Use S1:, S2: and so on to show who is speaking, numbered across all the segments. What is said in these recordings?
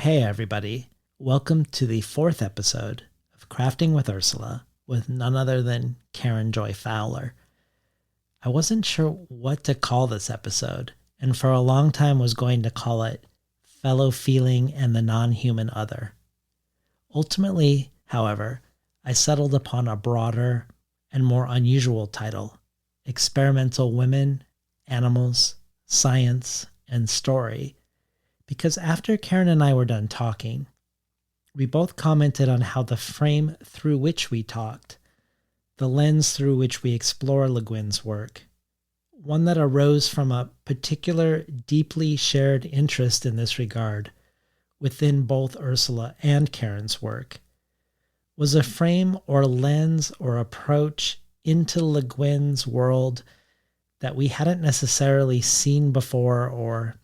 S1: Hey everybody, welcome to the 4th episode of Crafting with Ursula with none other than Karen Joy Fowler. I wasn't sure what to call this episode, and for a long time was going to call it Fellow Feeling and the Non-Human Other. Ultimately, however, I settled upon a broader and more unusual title, Experimental Women, Animals, Science, and Story, because after Karen and I were done talking, we both commented on how the frame through which we talked, the lens through which we explore Le Guin's work, one that arose from a particular deeply shared interest in this regard within both Ursula and Karen's work, was a frame or lens or approach into Le Guin's world that we hadn't necessarily seen before, or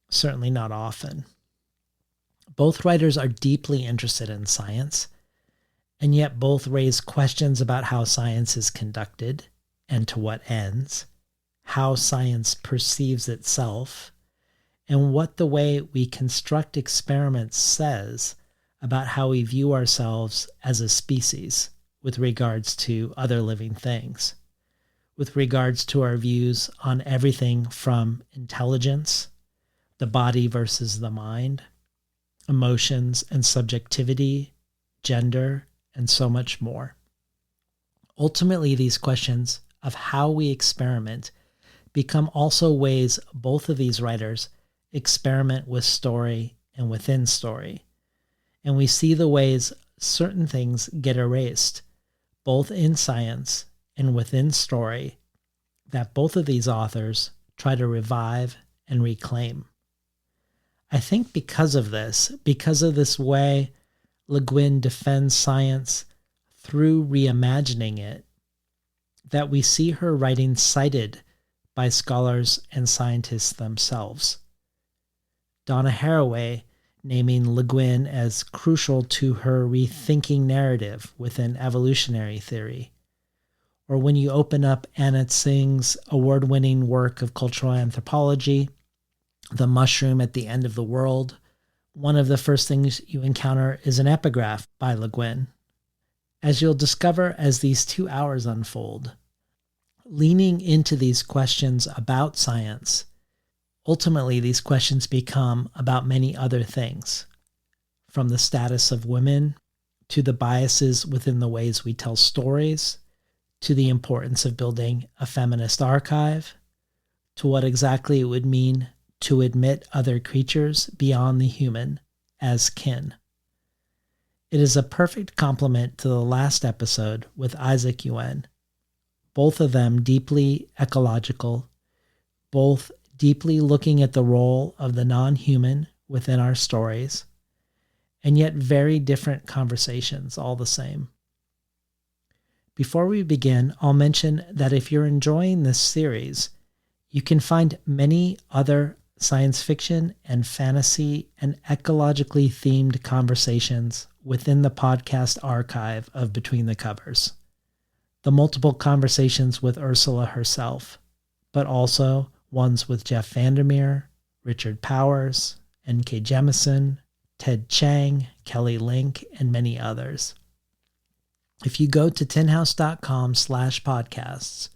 S1: certainly not often. Both writers are deeply interested in science, and yet both raise questions about how science is conducted and to what ends, how science perceives itself, and what the way we construct experiments says about how we view ourselves as a species with regards to other living things, with regards to our views on everything from intelligence, the body versus the mind, emotions and subjectivity, gender, and so much more. Ultimately, these questions of how we experiment become also ways both of these writers experiment with story and within story. And we see the ways certain things get erased, both in science and within story, that both of these authors try to revive and reclaim. I think because of this way Le Guin defends science through reimagining it, that we see her writing cited by scholars and scientists themselves. Donna Haraway naming Le Guin as crucial to her rethinking narrative within evolutionary theory. Or when you open up Anna Tsing's award-winning work of cultural anthropology, The Mushroom at the End of the World, one of the first things you encounter is an epigraph by Le Guin. As you'll discover as these 2 hours unfold, leaning into these questions about science, ultimately these questions become about many other things, from the status of women, to the biases within the ways we tell stories, to the importance of building a feminist archive, to what exactly it would mean to admit other creatures beyond the human as kin. It is a perfect complement to the last episode with Isaac Yuen, both of them deeply ecological, both deeply looking at the role of the non-human within our stories, and yet very different conversations all the same. Before we begin, I'll mention that if you're enjoying this series, you can find many other science fiction and fantasy and ecologically themed conversations within the podcast archive of Between the Covers. The multiple conversations with Ursula herself, but also ones with Jeff Vandermeer, Richard Powers, N.K. Jemisin, Ted Chiang, Kelly Link, and many others. If you go to tinhouse.com/podcasts,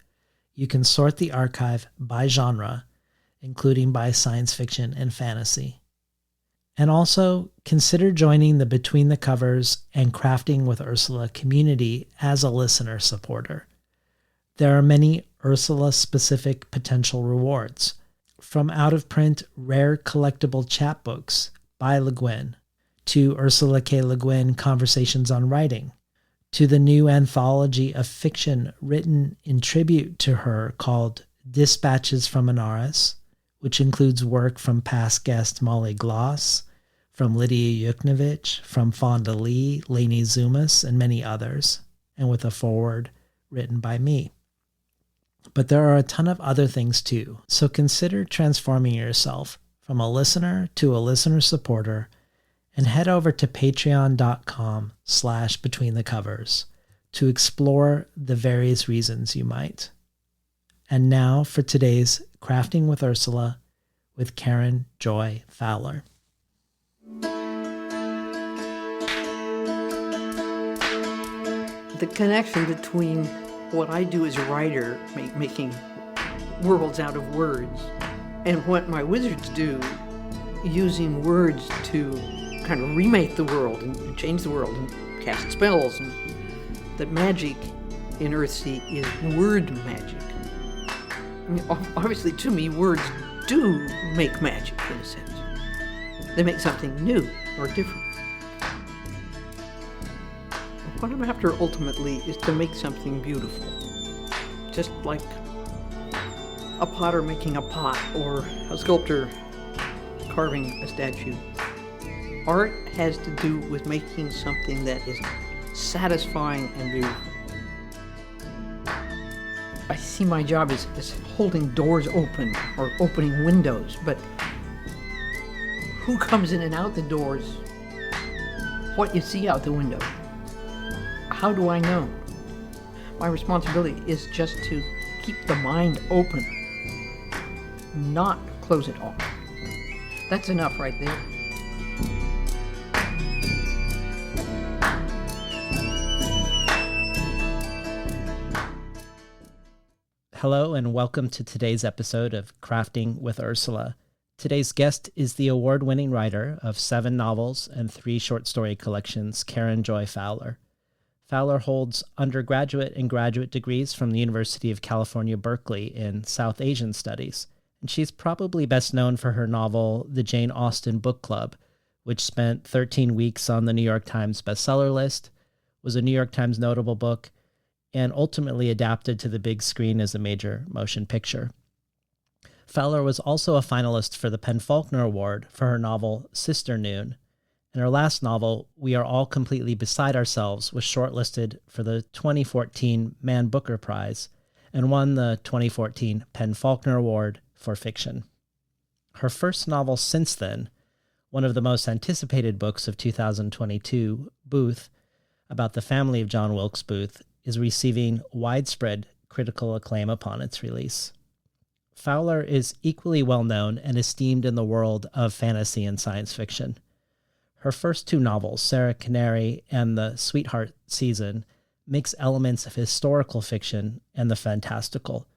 S1: you can sort the archive by genre, including by science fiction and fantasy. And also consider joining the Between the Covers and Crafting with Ursula community as a listener supporter. There are many Ursula-specific potential rewards, from out-of-print rare collectible chapbooks by Le Guin, to Ursula K. Le Guin Conversations on Writing, to the new anthology of fiction written in tribute to her called Dispatches from Anaris, which includes work from past guest Molly Gloss, from Lydia Yuknovich, from Fonda Lee, Lainey Zumas, and many others, and with a foreword written by me. But there are a ton of other things too, so consider transforming yourself from a listener to a listener supporter and head over to patreon.com/betweenthecovers to explore the various reasons you might. And now for today's Crafting with Ursula with Karen Joy Fowler.
S2: The connection between what I do as a writer, making worlds out of words, and what my wizards do, using words to kind of remake the world and change the world and cast spells. And that magic in Earthsea is word magic. I mean, obviously, to me, words do make magic in a sense. They make something new or different. What I'm after ultimately is to make something beautiful. Just like a potter making a pot or a sculptor carving a statue. Art has to do with making something that is satisfying and beautiful. I see my job as holding doors open or opening windows, but who comes in and out the doors? What you see out the window? How do I know? My responsibility is just to keep the mind open, not close it off. That's enough right there.
S1: Hello and welcome to today's episode of Crafting with Ursula. Today's guest is the award-winning writer of 7 novels and 3 short story collections, Karen Joy Fowler. Fowler holds undergraduate and graduate degrees from the University of California, Berkeley in South Asian Studies, and she's probably best known for her novel, The Jane Austen Book Club, which spent 13 weeks on the New York Times bestseller list, was a New York Times notable book, and ultimately adapted to the big screen as a major motion picture. Fowler was also a finalist for the PEN/Faulkner Award for her novel Sister Noon, and her last novel, We Are All Completely Beside Ourselves, was shortlisted for the 2014 Man Booker Prize and won the 2014 PEN/Faulkner Award for fiction. Her first novel since then, one of the most anticipated books of 2022, Booth, about the family of John Wilkes Booth, is receiving widespread critical acclaim upon its release. Fowler is equally well known and esteemed in the world of fantasy and science fiction. Her first 2 novels, Sarah Canary and The Sweetheart Season, mix elements of historical fiction and the fantastical.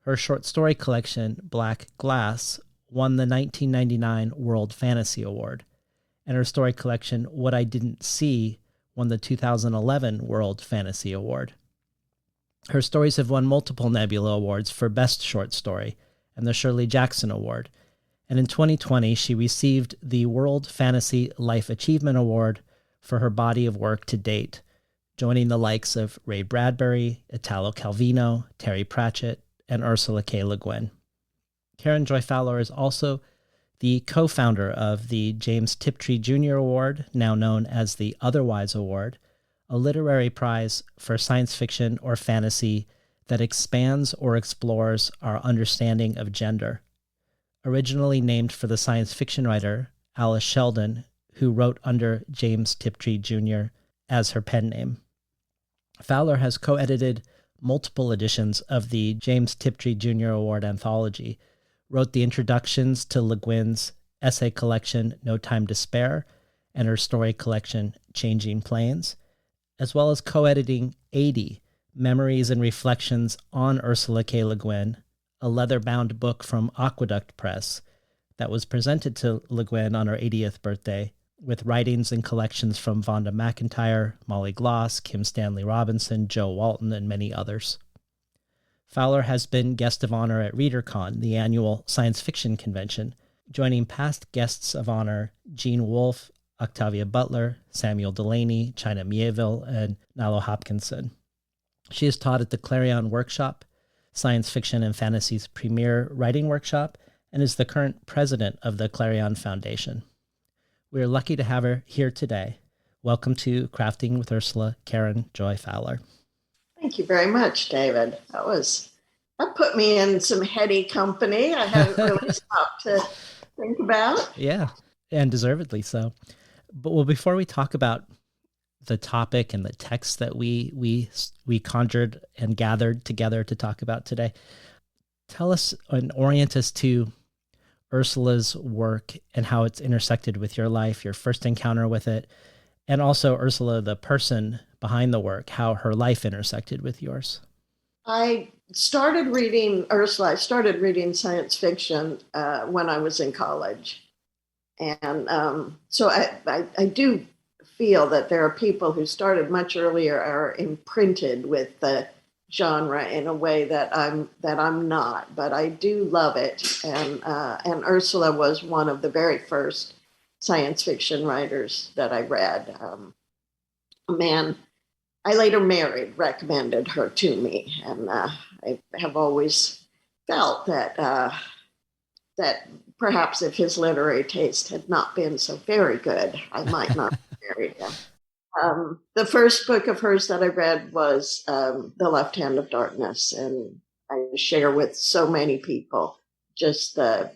S1: Her short story collection, Black Glass, won the 1999 World Fantasy Award, and her story collection, What I Didn't See, won the 2011 World Fantasy Award. Her stories have won multiple Nebula Awards for Best Short Story and the Shirley Jackson Award, and in 2020 she received the World Fantasy Life Achievement Award for her body of work to date, joining the likes of Ray Bradbury, Italo Calvino, Terry Pratchett, and Ursula K. Le Guin. Karen Joy Fowler is also the co-founder of the James Tiptree Jr. Award, now known as the Otherwise Award, a literary prize for science fiction or fantasy that expands or explores our understanding of gender. Originally named for the science fiction writer Alice Sheldon, who wrote under James Tiptree Jr. as her pen name. Fowler has co-edited multiple editions of the James Tiptree Jr. Award anthology, wrote the introductions to Le Guin's essay collection No Time to Spare and her story collection Changing Planes, as well as co-editing 80 Memories and Reflections on Ursula K. Le Guin, a leather-bound book from Aqueduct Press that was presented to Le Guin on her 80th birthday, with writings and collections from Vonda McIntyre, Molly Gloss, Kim Stanley Robinson, Joe Walton, and many others. Fowler has been guest of honor at ReaderCon, the annual science fiction convention, joining past guests of honor Gene Wolfe, Octavia Butler, Samuel Delaney, China Mieville, and Nalo Hopkinson. She has taught at the Clarion Workshop, science fiction and fantasy's premier writing workshop, and is the current president of the Clarion Foundation. We are lucky to have her here today. Welcome to Crafting with Ursula, Karen Joy Fowler.
S3: Thank you very much, David. That put me in some heady company. I hadn't really stopped to think about.
S1: Yeah, and deservedly so. But before we talk about the topic and the text that we conjured and gathered together to talk about today, tell us and orient us to Ursula's work and how it's intersected with your life, your first encounter with it, And also Ursula, the person behind the work, how her life intersected with yours.
S3: I started reading Ursula. I started reading science fiction when I was in college. And so I do feel that there are people who started much earlier are imprinted with the genre in a way that I'm not, but I do love it. And Ursula was one of the very first science fiction writers that I read. A man I later married recommended her to me, and I have always felt that perhaps if his literary taste had not been so very good, I might not have married him. The first book of hers that I read was The Left Hand of Darkness, and I share with so many people just the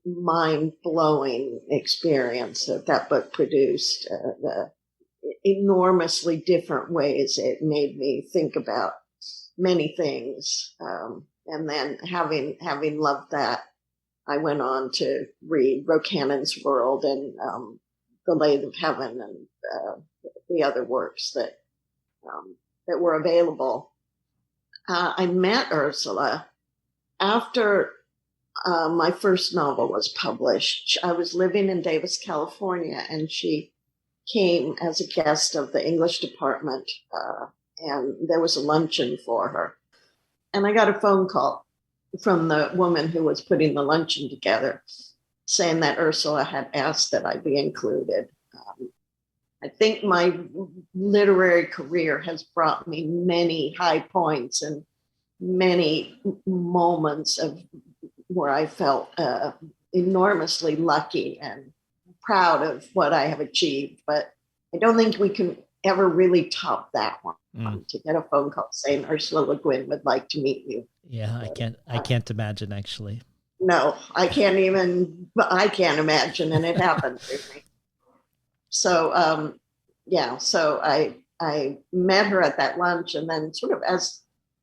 S3: mind-blowing experience that that book produced, the enormously different ways it made me think about many things. And then having loved that, I went on to read Rocannon's World and The Lathe of Heaven and the other works that were available. I met Ursula after my first novel was published. I was living in Davis, California, and she came as a guest of the English department, and there was a luncheon for her. And I got a phone call from the woman who was putting the luncheon together saying that Ursula had asked that I be included. I think my literary career has brought me many high points and many moments of where I felt enormously lucky and proud of what I have achieved. But I don't think we can ever really top that one. To get a phone call saying Ursula Le Guin would like to meet you.
S1: Yeah, I can't imagine actually.
S3: No, I can't imagine, and it happened to me. So so I met her at that lunch, and then sort of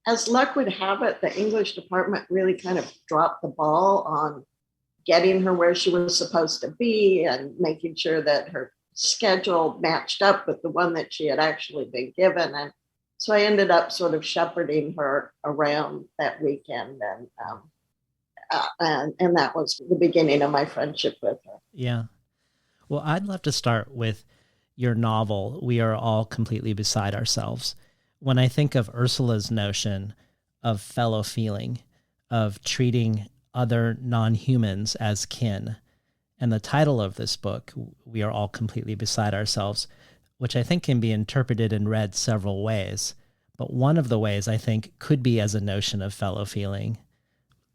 S3: as luck would have it, the English department really kind of dropped the ball on getting her where she was supposed to be and making sure that her schedule matched up with the one that she had actually been given. And so I ended up sort of shepherding her around that weekend, and that was the beginning of my friendship with her.
S1: Yeah. Well, I'd love to start with your novel, We Are All Completely Beside Ourselves. When I think of Ursula's notion of fellow feeling, of treating other non-humans as kin, and the title of this book, We Are All Completely Beside Ourselves, which I think can be interpreted and read several ways. But one of the ways I think could be as a notion of fellow feeling,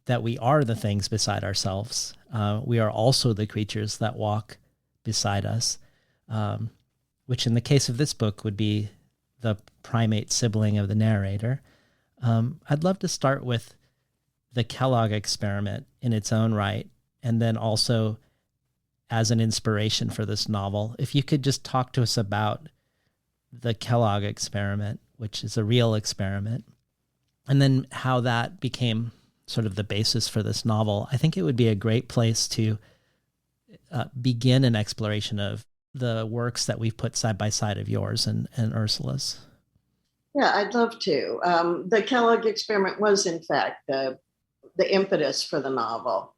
S1: that we are the things beside ourselves. We are also the creatures that walk beside us, which in the case of this book would be the primate sibling of the narrator. I'd love to start with the Kellogg experiment in its own right, and then also as an inspiration for this novel. If you could just talk to us about the Kellogg experiment, which is a real experiment, and then how that became sort of the basis for this novel. I think it would be a great place to begin an exploration of the works that we've put side by side of yours and Ursula's.
S3: Yeah, I'd love to. The Kellogg experiment was, in fact, the impetus for the novel.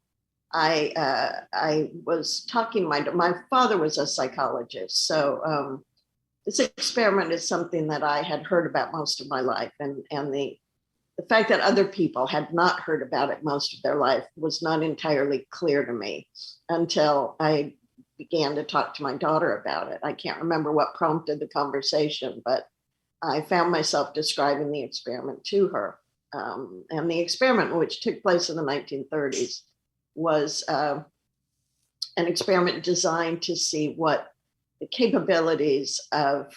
S3: I was talking, my father was a psychologist, so this experiment is something that I had heard about most of my life, and the fact that other people had not heard about it most of their life was not entirely clear to me until I began to talk to my daughter about it. I can't remember what prompted the conversation, but I found myself describing the experiment to her. And the experiment, which took place in the 1930s, was an experiment designed to see what the capabilities of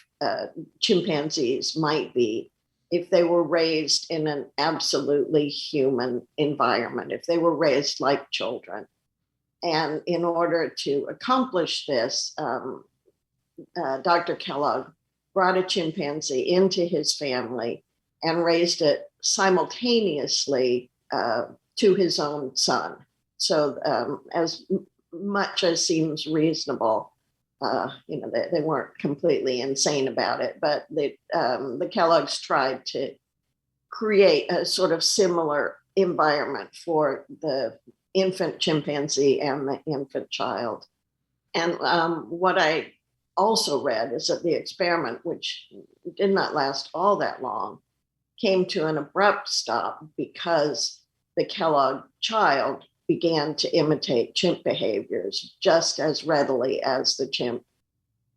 S3: chimpanzees might be if they were raised in an absolutely human environment, if they were raised like children. And in order to accomplish this, Dr. Kellogg brought a chimpanzee into his family and raised it simultaneously to his own son. So as much as seems reasonable, They weren't completely insane about it, but the Kellogg's tried to create a sort of similar environment for the infant chimpanzee and the infant child. And what I also read is that the experiment, which did not last all that long, came to an abrupt stop because the Kellogg child began to imitate chimp behaviors just as readily as the chimp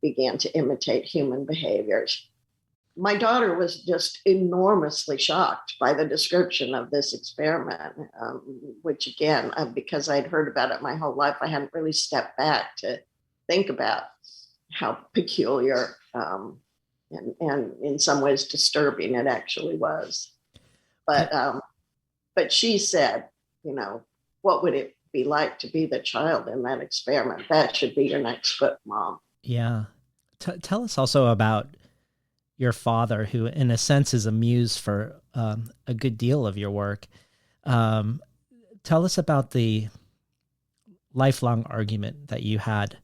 S3: began to imitate human behaviors. My daughter was just enormously shocked by the description of this experiment, which again, because I'd heard about it my whole life, I hadn't really stepped back to think about how peculiar and in some ways disturbing it actually was. But she said, what would it be like to be the child in that experiment? That should be your next book, Mom.
S1: Yeah. Tell us also about your father, who in a sense is a muse for a good deal of your work. Tell us about the lifelong argument that you had,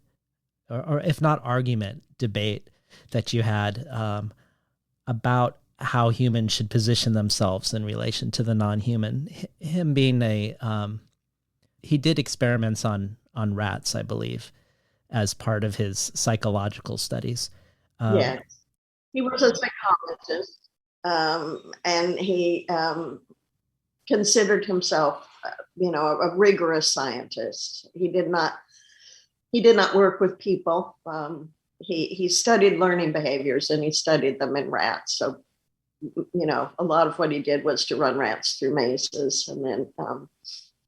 S1: or if not argument, debate that you had about how humans should position themselves in relation to the non-human. Him being he did experiments on rats, I believe, as part of his psychological studies.
S3: Yes. He was a psychologist, and he considered himself, a rigorous scientist. He did not work with people. He studied learning behaviors, and he studied them in rats. So, a lot of what he did was to run rats through mazes and then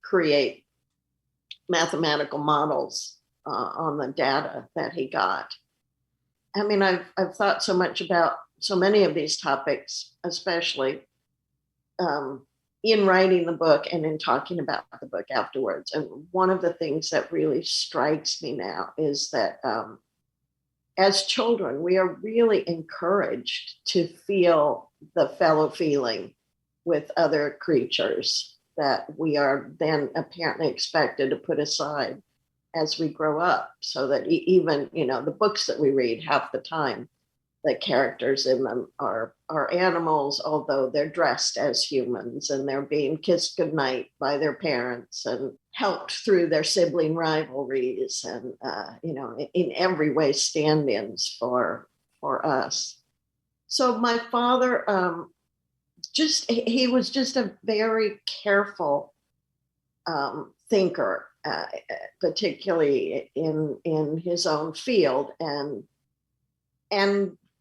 S3: create mathematical models on the data that he got. I mean, I've thought so much about so many of these topics, especially in writing the book and in talking about the book afterwards. And one of the things that really strikes me now is that as children, we are really encouraged to feel the fellow feeling with other creatures that we are then apparently expected to put aside as we grow up, so that even, the books that we read, half the time, the characters in them are animals, although they're dressed as humans, and they're being kissed goodnight by their parents and helped through their sibling rivalries, and in every way stand-ins for us. So my father, he was just a very careful thinker, particularly in his own field, and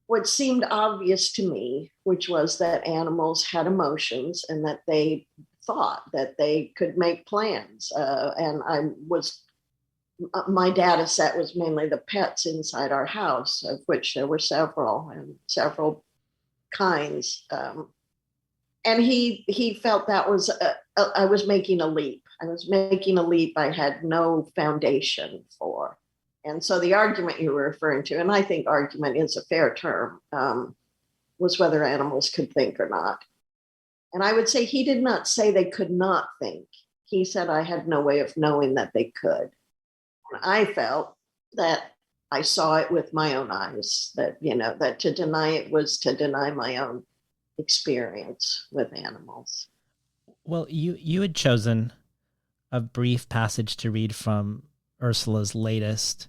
S3: what seemed obvious to me, which was that animals had emotions and that they thought, that they could make plans. And my data set was mainly the pets inside our house, of which there were several kinds. And he felt that was I was making a leap. I was making a leap I had no foundation for. And so the argument you were referring to, and I think argument is a fair term, was whether animals could think or not. And I would say he did not say they could not think. He said I had no way of knowing that they could. And I felt that I saw it with my own eyes, that, that to deny it was to deny my own experience with animals.
S1: Well, you had chosen a brief passage to read from Ursula's latest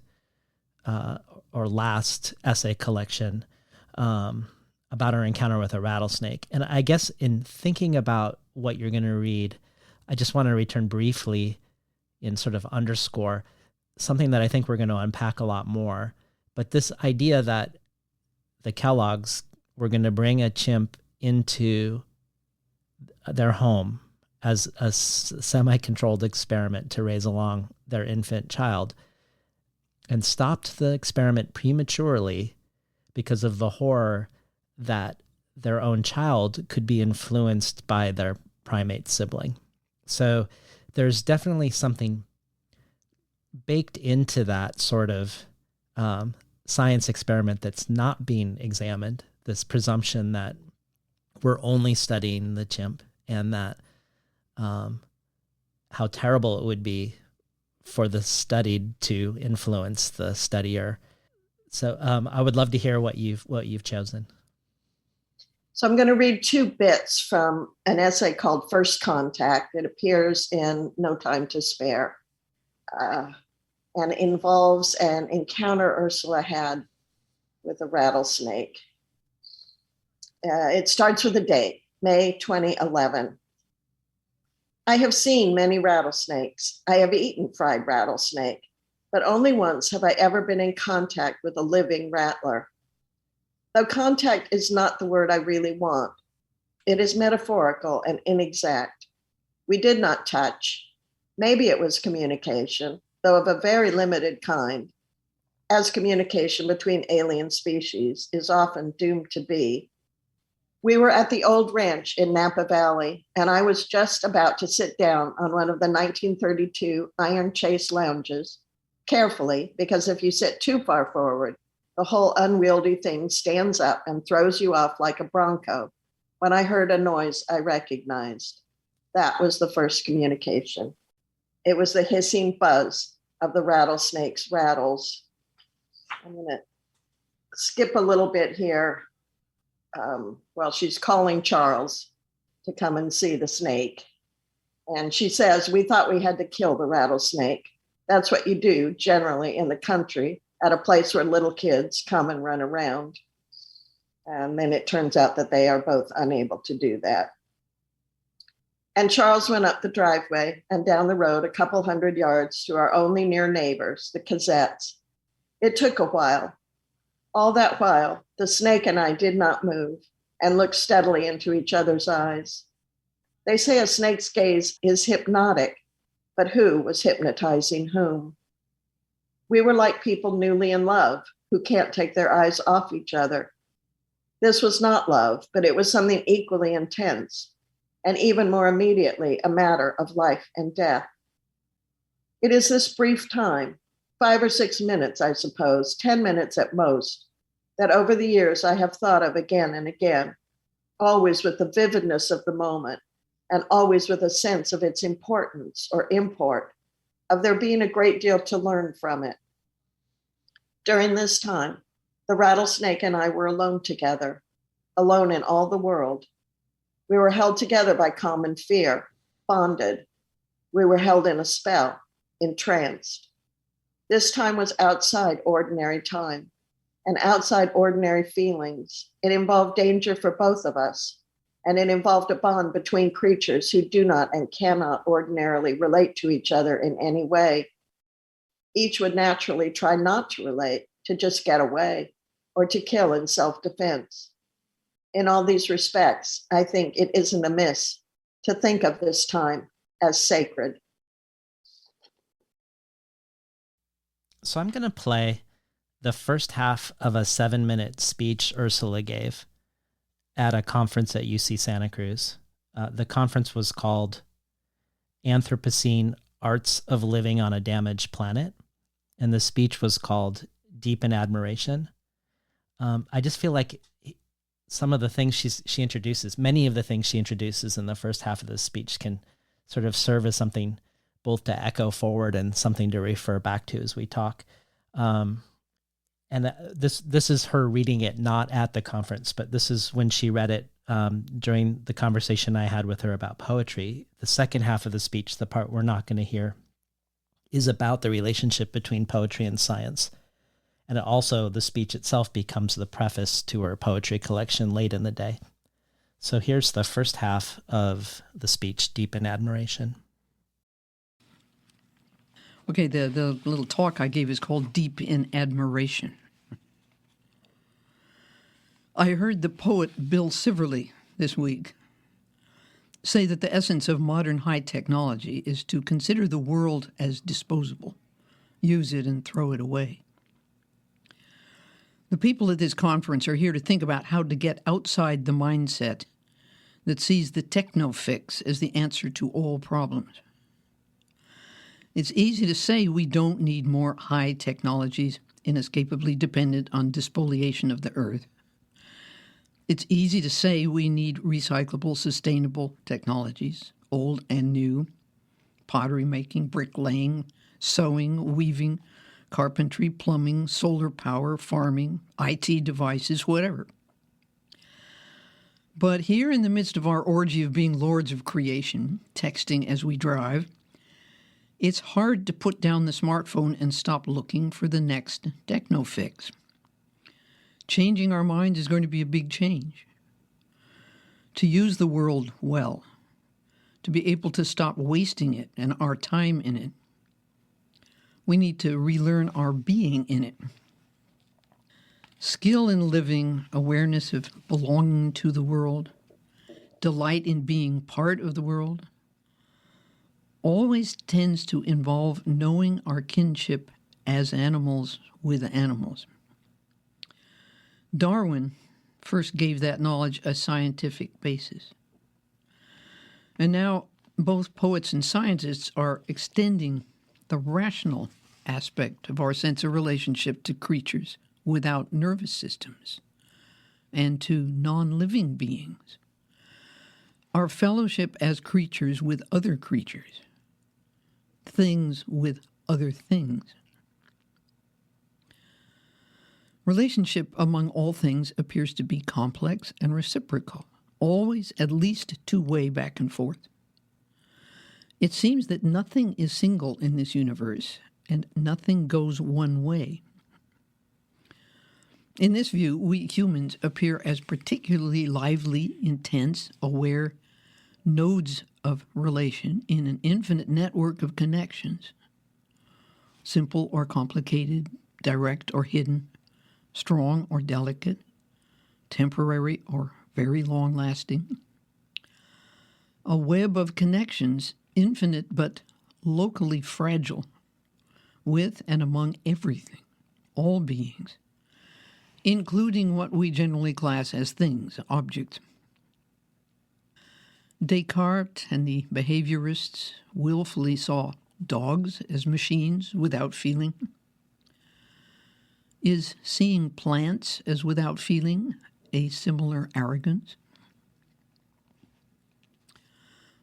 S1: or last essay collection about her encounter with a rattlesnake. And I guess in thinking about what you're going to read, I just want to return briefly and sort of underscore something that I think we're going to unpack a lot more. But this idea that the Kellogg's were going to bring a chimp into their home as a semi-controlled experiment to raise along their infant child, and stopped the experiment prematurely because of the horror that their own child could be influenced by their primate sibling. So there's definitely something baked into that sort of science experiment that's not being examined, this presumption that we're only studying the chimp, and that how terrible it would be for the studied to influence the studier. So I would love to hear what you've chosen.
S3: So I'm going to read two bits from an essay called First Contact. It appears in No Time to Spare, and involves an encounter Ursula had with a rattlesnake. It starts with a date, May 2011. I have seen many rattlesnakes. I have eaten fried rattlesnake, but only once have I ever been in contact with a living rattler. Though contact is not the word I really want, it is metaphorical and inexact. We did not touch. Maybe it was communication, though of a very limited kind, as communication between alien species is often doomed to be. We were at the old ranch in Napa Valley, and I was just about to sit down on one of the 1932 iron chase lounges, carefully, because if you sit too far forward, the whole unwieldy thing stands up and throws you off like a bronco, when I heard a noise I recognized. That was the first communication. It was the hissing buzz of the rattlesnake's rattles. I'm going to skip a little bit here. Well, she's calling Charles to come and see the snake. And she says, we thought we had to kill the rattlesnake. That's what you do generally in the country at a place where little kids come and run around. And then it turns out that they are both unable to do that. And Charles went up the driveway and down the road a couple hundred yards to our only near neighbors, the Cazettes. It took a while. All that while, the snake and I did not move and looked steadily into each other's eyes. They say a snake's gaze is hypnotic, but who was hypnotizing whom? We were like people newly in love who can't take their eyes off each other. This was not love, but it was something equally intense, and even more immediately a matter of life and death. It is this brief time, 5 or 6 minutes, I suppose, 10 minutes at most, that over the years I have thought of again and again, always with the vividness of the moment, and always with a sense of its importance or import, of there being a great deal to learn from it. During this time, the rattlesnake and I were alone together, alone in all the world. We were held together by common fear, bonded. We were held in a spell, entranced. This time was outside ordinary time and outside ordinary feelings. It involved danger for both of us, and it involved a bond between creatures who do not and cannot ordinarily relate to each other in any way. Each would naturally try not to relate, to just get away, or to kill in self-defense. In all these respects, I think it isn't amiss to think of this time as sacred.
S1: So I'm going to play the first half of a 7-minute speech Ursula gave at a conference at UC Santa Cruz. The conference was called Anthropocene Arts of Living on a Damaged Planet, and the speech was called Deep in Admiration. I just feel like some of the things she introduces, many of the things she introduces in the first half of the speech can sort of serve as something both to echo forward and something to refer back to as we talk. And this is her reading it not at the conference, but this is when she read it during the conversation I had with her about poetry. The second half of the speech, the part we're not going to hear, is about the relationship between poetry and science. And also the speech itself becomes the preface to her poetry collection late in the day. So here's the first half of the speech, Deep in Admiration.
S2: Okay, the little talk I gave is called Deep in Admiration. I heard the poet Bill Siverly this week say that the essence of modern high technology is to consider the world as disposable, use it and throw it away. The people at this conference are here to think about how to get outside the mindset that sees the techno fix as the answer to all problems. It's easy to say we don't need more high technologies inescapably dependent on despoliation of the earth. It's easy to say we need recyclable, sustainable technologies, old and new, pottery making, bricklaying, sewing, weaving, carpentry, plumbing, solar power, farming, IT devices, whatever. But here in the midst of our orgy of being lords of creation, texting as we drive, it's hard to put down the smartphone and stop looking for the next techno fix. Changing our minds is going to be a big change. To use the world well, to be able to stop wasting it and our time in it, we need to relearn our being in it. Skill in living, awareness of belonging to the world, delight in being part of the world, always tends to involve knowing our kinship as animals with animals. Darwin first gave that knowledge a scientific basis. And now both poets and scientists are extending the rational aspect of our sense of relationship to creatures without nervous systems and to non-living beings. Our fellowship as creatures with other creatures, things with other things. Relationship among all things appears to be complex and reciprocal, always at least two-way back and forth. It seems that nothing is single in this universe, and nothing goes one way. In this view, we humans appear as particularly lively, intense, aware nodes of relation in an infinite network of connections, simple or complicated, direct or hidden, strong or delicate, temporary or very long-lasting. A web of connections, infinite but locally fragile, with and among everything, all beings, including what we generally class as things, objects. Descartes and the behaviorists willfully saw dogs as machines without feeling. Is seeing plants as without feeling a similar arrogance?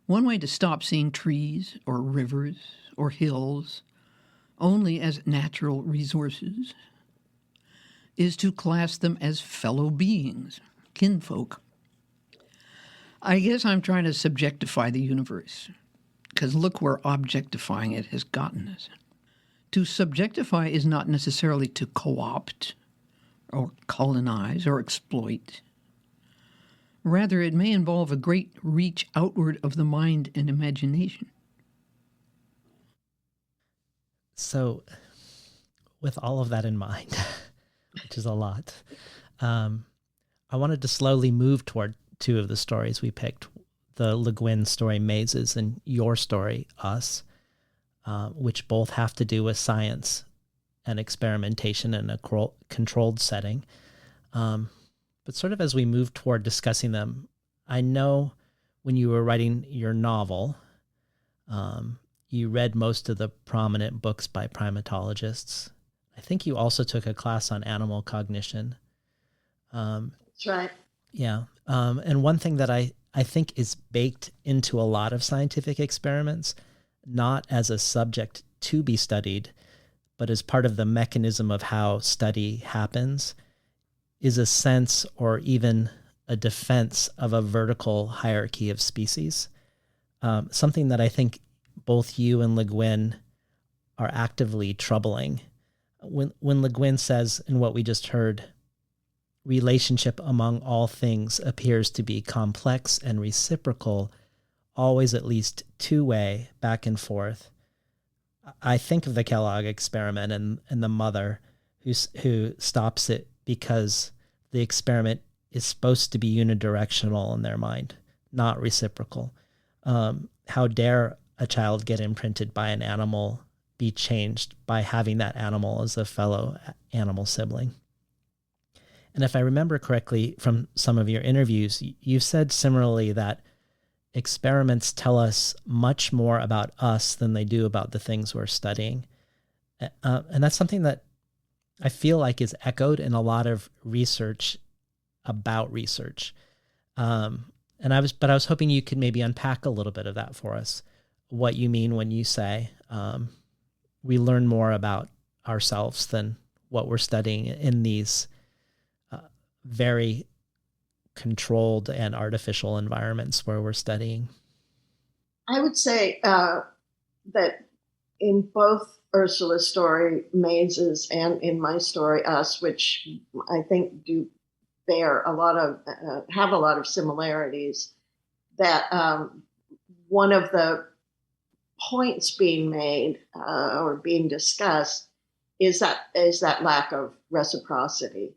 S2: One way to stop seeing trees or rivers or hills only as natural resources is to class them as fellow beings, kinfolk. I guess I'm trying to subjectify the universe, because look where objectifying it has gotten us. To subjectify is not necessarily to co-opt or colonize or exploit. Rather, it may involve a great reach outward of the mind and imagination.
S1: So, with all of that in mind, which is a lot, I wanted to slowly move toward two of the stories we picked, the Le Guin story, Mazes, and your story, Us, which both have to do with science and experimentation in a controlled setting. But sort of as we move toward discussing them, I know when you were writing your novel, you read most of the prominent books by primatologists. I think you also took a class on animal cognition.
S3: That's right.
S1: Yeah. And one thing that I think is baked into a lot of scientific experiments, not as a subject to be studied, but as part of the mechanism of how study happens, is a sense or even a defense of a vertical hierarchy of species. Something that I think both you and Le Guin are actively troubling. When Le Guin says, in what we just heard, relationship among all things appears to be complex and reciprocal, always at least two-way, back and forth, I think of the Kellogg experiment and the mother who stops it because the experiment is supposed to be unidirectional in their mind, not reciprocal. How dare a child get imprinted by an animal be changed by having that animal as a fellow animal sibling? And if I remember correctly from some of your interviews, you said similarly that experiments tell us much more about us than they do about the things we're studying. And that's something that I feel like is echoed in a lot of research about research. But I was hoping you could maybe unpack a little bit of that for us, what you mean when you say we learn more about ourselves than what we're studying in these very controlled and artificial environments where we're studying?
S3: I would say that in both Ursula's story, Mazes, and in my story, Us, which I think do bear a lot of, have a lot of similarities, that one of the points being made or being discussed is that lack of reciprocity,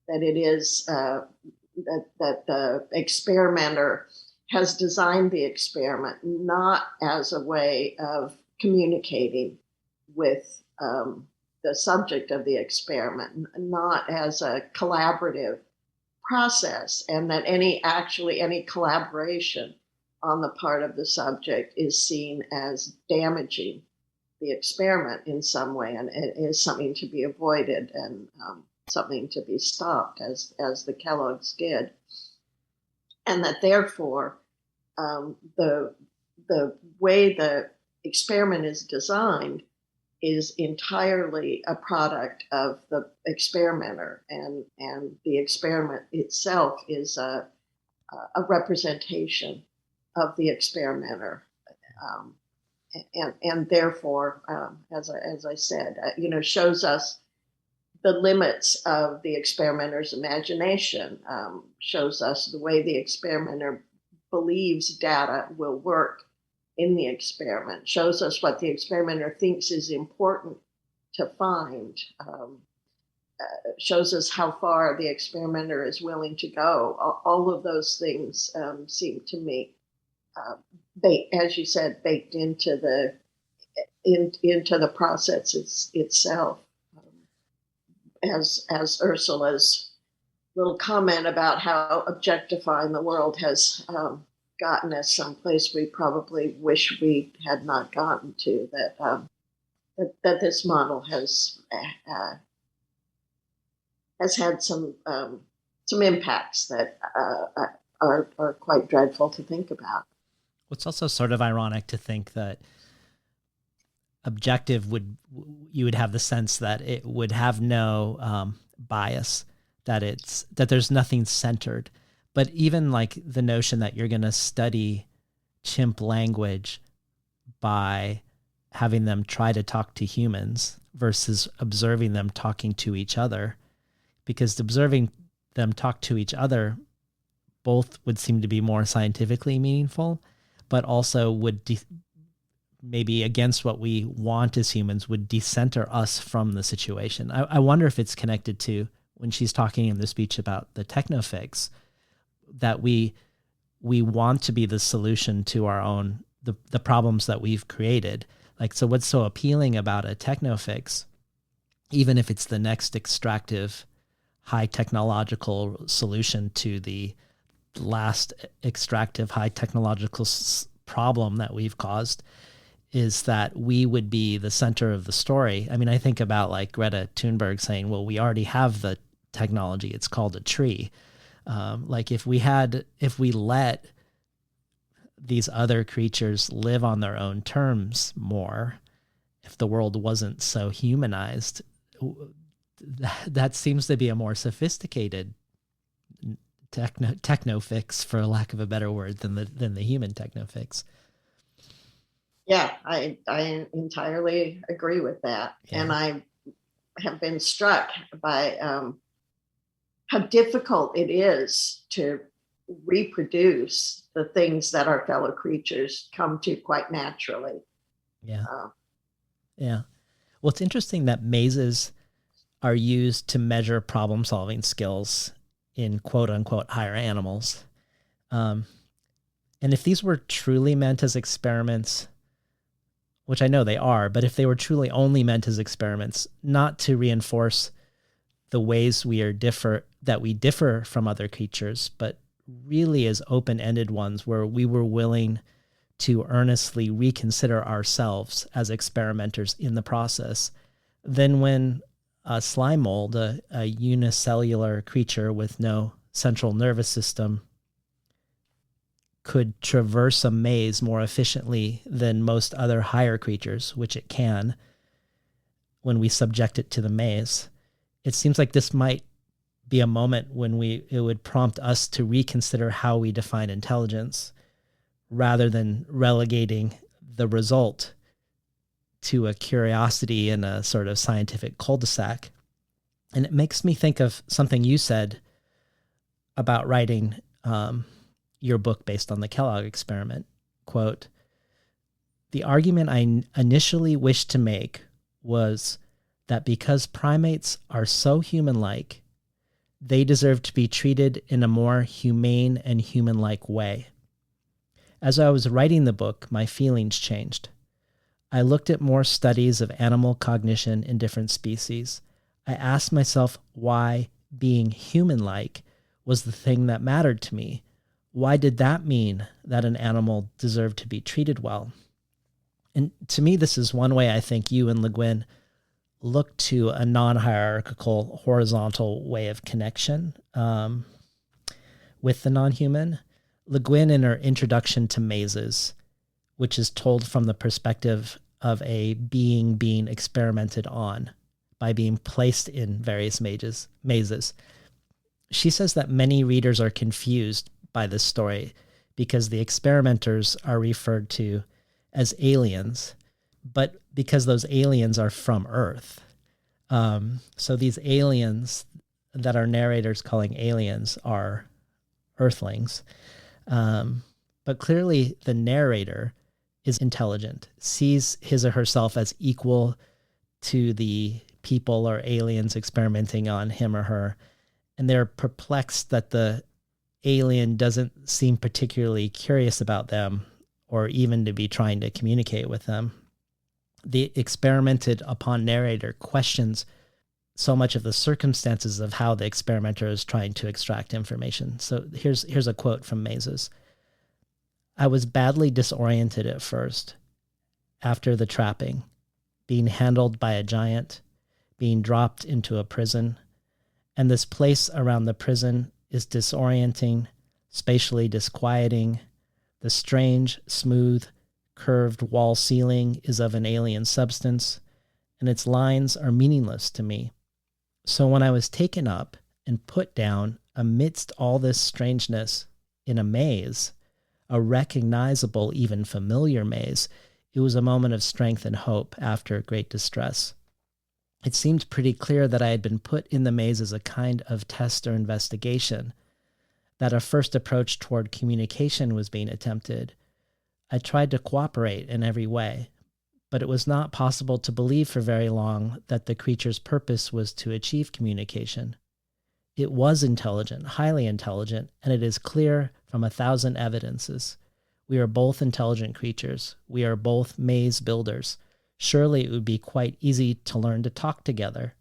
S3: that it is that the experimenter has designed the experiment not as a way of communicating with the subject of the experiment, not as a collaborative process, and that any collaboration on the part of the subject is seen as damaging the experiment in some way, and it is something to be avoided and something to be stopped, as the Kellogg's did, and that therefore the way the experiment is designed is entirely a product of the experimenter, and the experiment itself is a representation of the experimenter, and therefore, as I said, shows us the limits of the experimenter's imagination, shows us the way the experimenter believes data will work in the experiment, shows us what the experimenter thinks is important to find, shows us how far the experimenter is willing to go. All of those things seem to me, as you said, baked into the process itself. As Ursula's little comment about how objectifying the world has gotten us someplace we probably wish we had not gotten to, that this model has had some impacts that are quite dreadful to think about.
S1: It's also sort of ironic to think that objective you would have the sense that it would have no bias, that there's nothing centered. But even like the notion that you're going to study chimp language by having them try to talk to humans versus observing them talking to each other, because observing them talk to each other both would seem to be more scientifically meaningful, but also would maybe against what we want as humans, would decenter us from the situation. I wonder if it's connected to when she's talking in the speech about the technofix, that we want to be the solution to our own, the problems that we've created. Like, so what's so appealing about a technofix, even if it's the next extractive high technological solution to the last extractive high technological problem that we've caused, is that we would be the center of the story. I mean, I think about like Greta Thunberg saying, well, we already have the technology. It's called a tree. Like if we let these other creatures live on their own terms more, if the world wasn't so humanized, that seems to be a more sophisticated technofix, for lack of a better word, than the human technofix.
S3: Yeah, I entirely agree with that. Yeah. And I have been struck by how difficult it is to reproduce the things that our fellow creatures come to quite naturally.
S1: Yeah. Yeah. Well, it's interesting that mazes are used to measure problem-solving skills in quote-unquote higher animals. And if these were truly meant as experiments, which I know they are, but if they were truly only meant as experiments, not to reinforce the ways we differ from other creatures, but really as open-ended ones where we were willing to earnestly reconsider ourselves as experimenters in the process, then when a slime mold, a unicellular creature with no central nervous system, could traverse a maze more efficiently than most other higher creatures, which it can, when we subject it to the maze. It seems like this might be a moment when it would prompt us to reconsider how we define intelligence rather than relegating the result to a curiosity in a sort of scientific cul-de-sac. And it makes me think of something you said about writing your book based on the Kellogg experiment. Quote, "The argument I initially wished to make was that because primates are so human-like, they deserve to be treated in a more humane and human-like way. As I was writing the book, my feelings changed. I looked at more studies of animal cognition in different species. I asked myself why being human-like was the thing that mattered to me. Why did that mean that an animal deserved to be treated well?" And to me, this is one way I think you and Le Guin look to a non-hierarchical, horizontal way of connection with the non-human. Le Guin, in her introduction to mazes, which is told from the perspective of a being experimented on by being placed in various mazes, she says that many readers are confused by this story because the experimenters are referred to as aliens, but because those aliens are from Earth. So these aliens that our narrator's calling aliens are Earthlings. But clearly the narrator is intelligent, sees his or herself as equal to the people or aliens experimenting on him or her, and they're perplexed that the alien doesn't seem particularly curious about them or even to be trying to communicate with them. The experimented upon narrator questions so much of the circumstances of how the experimenter is trying to extract information. So here's a quote from Mazes. "I was badly disoriented at first, after the trapping, being handled by a giant, being dropped into a prison, and this place around the prison is disorienting, spatially disquieting. The strange, smooth, curved wall ceiling is of an alien substance, and its lines are meaningless to me. So when I was taken up and put down amidst all this strangeness in a maze, a recognizable, even familiar maze, it was a moment of strength and hope after great distress. It seemed pretty clear that I had been put in the maze as a kind of test or investigation, that a first approach toward communication was being attempted. I tried to cooperate in every way, but it was not possible to believe for very long that the creature's purpose was to achieve communication. It was intelligent, highly intelligent, and it is clear from 1,000 evidences. We are both intelligent creatures. We are both maze builders. Surely it would be quite easy to learn to talk together,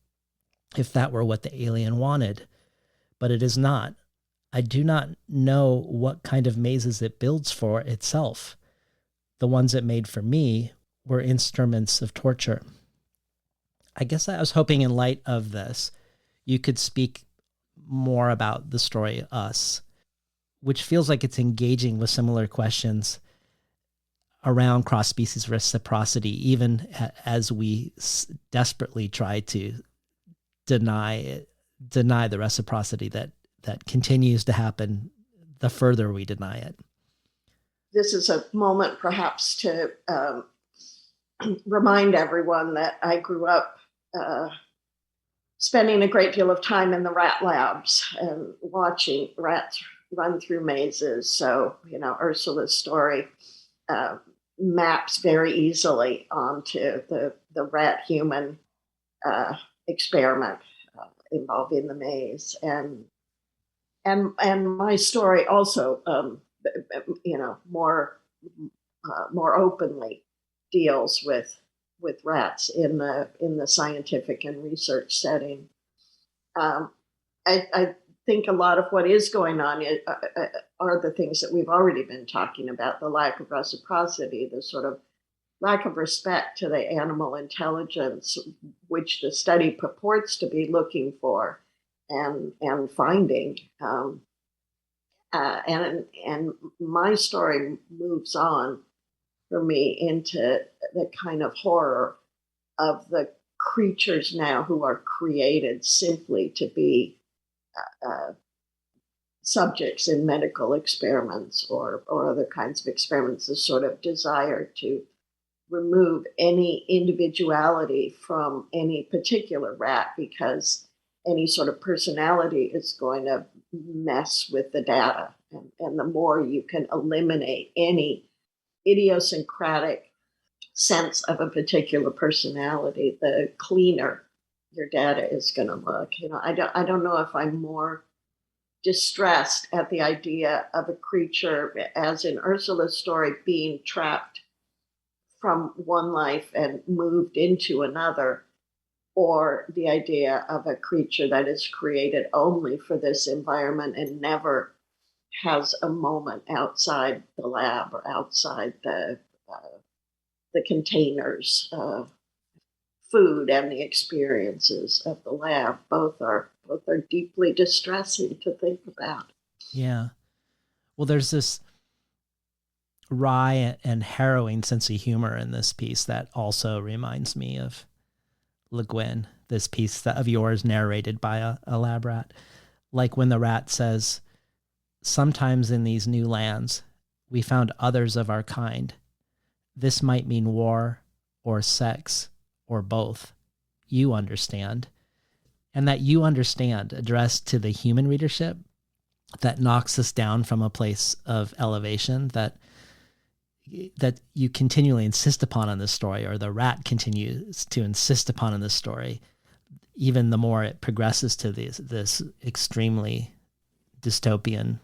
S1: if that were what the alien wanted. But it is not. I do not know what kind of mazes it builds for itself. The ones it made for me were instruments of torture." I guess I was hoping in light of this, you could speak more about the story Us, which feels like it's engaging with similar questions around cross-species reciprocity, even as we desperately try to deny the reciprocity that continues to happen the further we deny it.
S3: This is a moment perhaps to remind everyone that I grew up spending a great deal of time in the rat labs and watching rats run through mazes. So, Ursula's story maps very easily onto the rat-human experiment involving the maze. And my story also, more openly deals with rats in the scientific and research setting. I think a lot of what is going on are the things that we've already been talking about: the lack of reciprocity, the sort of lack of respect to the animal intelligence, which the study purports to be looking for and finding. And my story moves on for me into the kind of horror of the creatures now who are created simply to be subjects in medical experiments or other kinds of experiments, this sort of desire to remove any individuality from any particular rat because any sort of personality is going to mess with the data. And the more you can eliminate any idiosyncratic sense of a particular personality, the cleaner your data is going to look. I don't know if I'm more distressed at the idea of a creature, as in Ursula's story, being trapped from one life and moved into another, or the idea of a creature that is created only for this environment and never has a moment outside the lab or outside the containers, food and the experiences of the lab. Both are deeply distressing to think about.
S1: Yeah. Well, there's this wry and harrowing sense of humor in this piece that also reminds me of Le Guin, this piece of yours narrated by a lab rat. Like when the rat says, "Sometimes in these new lands, we found others of our kind. This might mean war or sex or both. You understand." And that "you understand" addressed to the human readership that knocks us down from a place of elevation that you continually insist upon in this story, or the rat continues to insist upon in this story, even the more it progresses to this extremely dystopian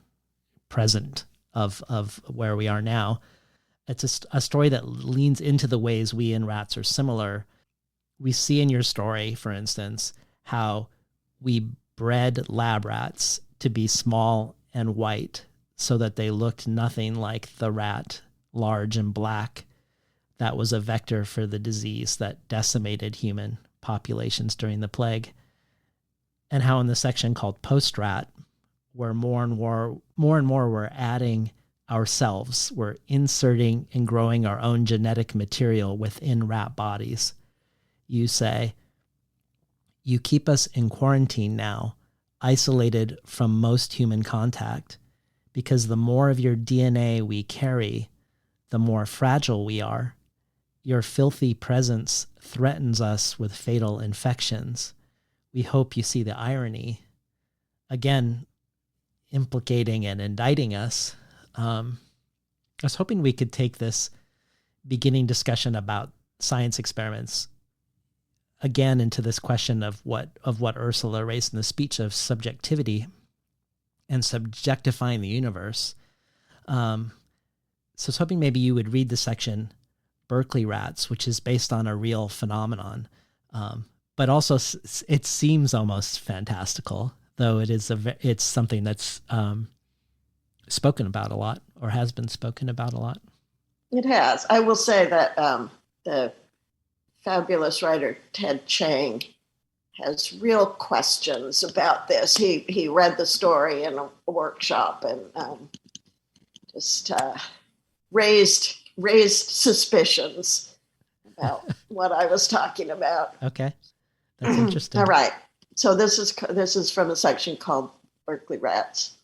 S1: present of where we are now. It's a story that leans into the ways we and rats are similar. We see in your story, for instance, how we bred lab rats to be small and white so that they looked nothing like the rat, large and black, that was a vector for the disease that decimated human populations during the plague. And how in the section called Post-Rat, where more and more we're adding ourselves, we're inserting and growing our own genetic material within rat bodies. You say, "You keep us in quarantine now, isolated from most human contact, because the more of your DNA we carry, the more fragile we are. Your filthy presence threatens us with fatal infections. We hope you see the irony." Again, implicating and indicting us. I was hoping we could take this beginning discussion about science experiments again into this question of what Ursula raised in the speech of subjectivity and subjectifying the universe. So I was hoping maybe you would read the section Berkeley Rats, which is based on a real phenomenon, but also it seems almost fantastical, though it's something that's spoken about a lot, or has been spoken about a lot.
S3: It has. I will say that the fabulous writer Ted Chiang has real questions about this. He read the story in a workshop and just raised suspicions about what I was talking about.
S1: Okay, that's interesting.
S3: All right. So this is from a section called Berkeley Rats.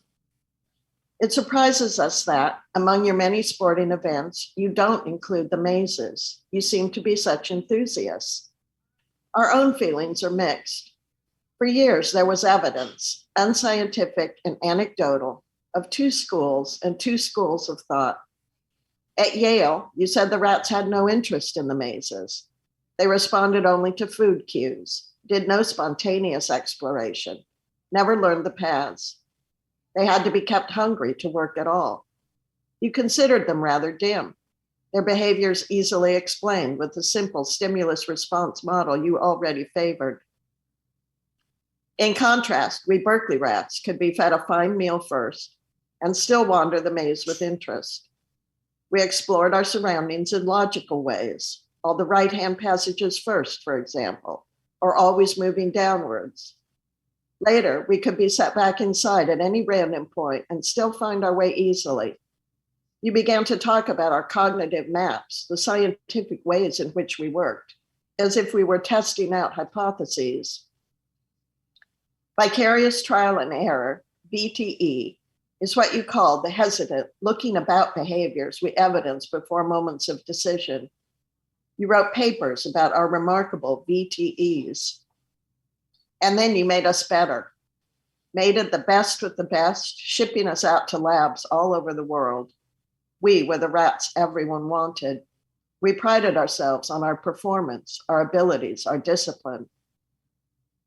S3: It surprises us that, among your many sporting events, you don't include the mazes. You seem to be such enthusiasts. Our own feelings are mixed. For years, there was evidence, unscientific and anecdotal, of two schools and two schools of thought. At Yale, you said the rats had no interest in the mazes. They responded only to food cues, did no spontaneous exploration, never learned the paths. They had to be kept hungry to work at all. You considered them rather dim. Their behaviors easily explained with the simple stimulus response model you already favored. In contrast, we Berkeley rats could be fed a fine meal first and still wander the maze with interest. We explored our surroundings in logical ways, all the right-hand passages first, for example, or always moving downwards. Later, we could be set back inside at any random point and still find our way easily. You began to talk about our cognitive maps, the scientific ways in which we worked. as if we were testing out hypotheses. Vicarious trial and error, VTE, is what you call the hesitant, looking about behaviors we evidence before moments of decision. You wrote papers about our remarkable VTEs. And then you made us better, made it the best with the best, shipping us out to labs all over the world. We were the rats everyone wanted. We prided ourselves on our performance, our abilities, our discipline.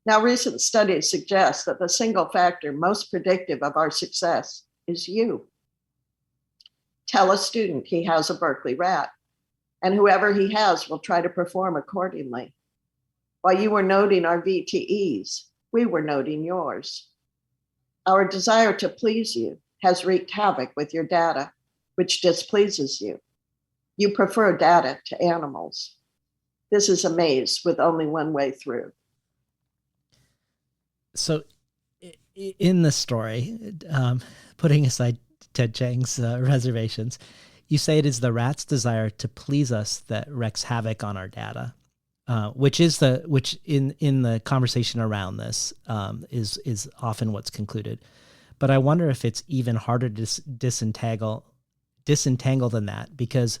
S3: Now, recent studies suggest that the single factor most predictive of our success is you. Tell a student he has a Berkeley rat, and whoever he has will try to perform accordingly. While you were noting our VTEs, we were noting yours. Our desire to please you has wreaked havoc with your data, which displeases you. You prefer data to animals. This is a maze with only one way through.
S1: So in the story, putting aside Ted Chiang's reservations, you say it is the rat's desire to please us that wreaks havoc on our data, which in the conversation around this is often what's concluded. But I wonder if it's even harder to disentangle than that, because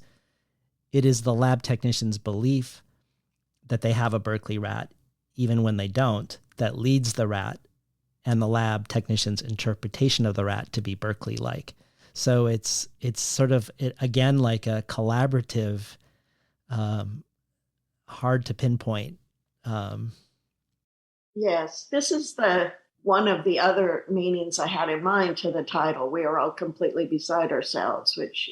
S1: it is the lab technician's belief that they have a Berkeley rat, even when they don't, that leads the rat and the lab technician's interpretation of the rat to be Berkeley-like. So it's sort of, again, like a collaborative, hard to pinpoint.
S3: Yes, this is one of the other meanings I had in mind to the title. We are all completely beside ourselves, which,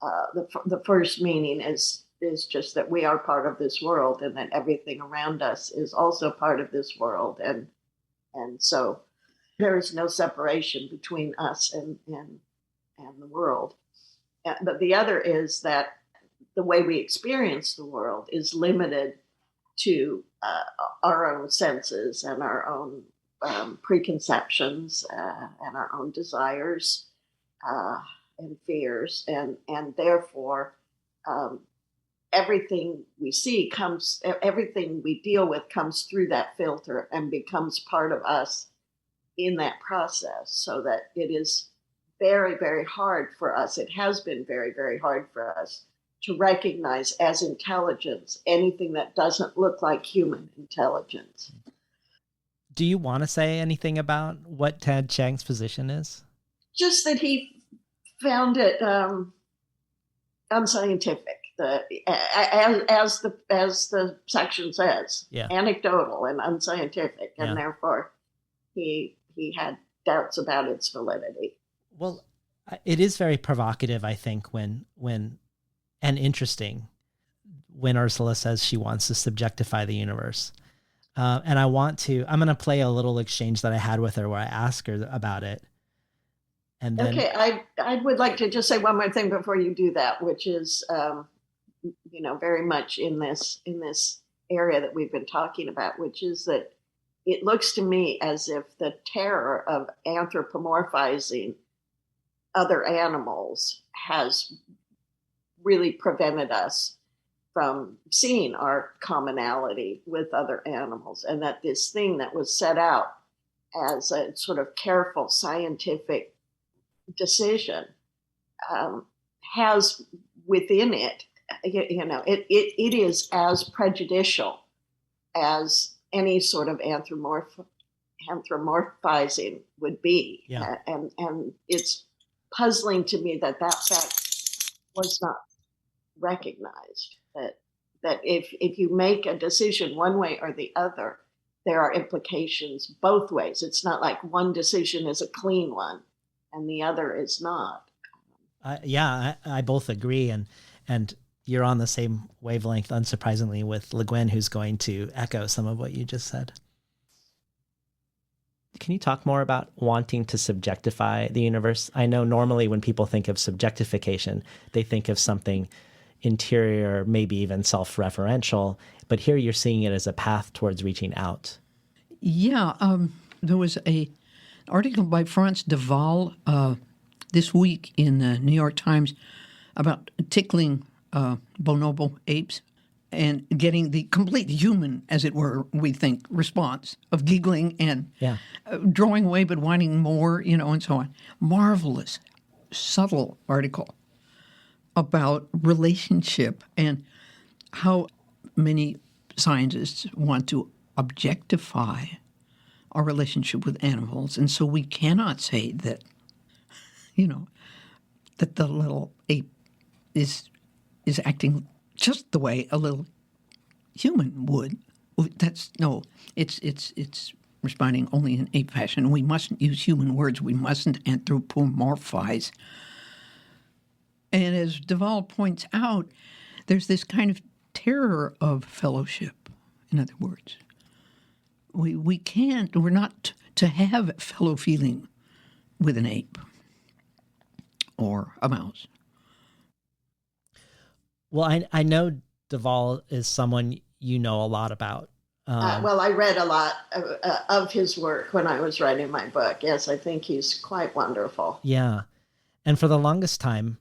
S3: the first meaning is just that we are part of this world, and that everything around us is also part of this world. And so there is no separation between us and the world. But the other is that the way we experience the world is limited to our own senses and our own preconceptions and our own desires and fears, and therefore everything we see everything we deal with comes through that filter and becomes part of us in that process, so that it is very, very hard for us. It has been very, very hard for us to recognize as intelligence anything that doesn't look like human intelligence.
S1: Do you want to say anything about what Ted Chiang's position is?
S3: Just that he found it unscientific, as the section says, anecdotal and unscientific, and therefore he had doubts about its validity.
S1: Well, it is very provocative, I think, when and interesting when Ursula says she wants to subjectify the universe. And I'm going to play a little exchange that I had with her where I ask her about it. And then,
S3: okay, I would like to just say one more thing before you do that, which is, very much in this area that we've been talking about, which is that it looks to me as if the terror of anthropomorphizing other animals has really prevented us from seeing our commonality with other animals, and that this thing that was set out as a sort of careful scientific decision has within it, it is as prejudicial as any sort of anthropomorphizing would be.
S1: Yeah.
S3: And it's puzzling to me that fact was not recognized, that if you make a decision one way or the other, there are implications both ways. It's not like one decision is a clean one and the other is not.
S1: I both agree, and you're on the same wavelength, unsurprisingly, with Le Guin, who's going to echo some of what you just said. Can you talk more about wanting to subjectify the universe? I know normally when people think of subjectification, they think of something interior, maybe even self-referential, but here you're seeing it as a path towards reaching out.
S2: Yeah, there was an article by Frans de Waal this week in the New York Times about tickling bonobo apes. and getting the complete human, as it were, we think, response of giggling and drawing away but wanting more, and so on. Marvelous, subtle article about relationship and how many scientists want to objectify our relationship with animals. And so we cannot say that, that the little ape is acting just the way a little human would. It's responding only in ape fashion. We mustn't use human words. We mustn't anthropomorphize. And as Duvall points out, there's this kind of terror of fellowship. In other words, we're not to have fellow feeling with an ape or a mouse.
S1: Well, I know Duvall is someone you know a lot about.
S3: Well, I read a lot of his work when I was writing my book. Yes, I think he's quite wonderful.
S1: Yeah. And for the longest time,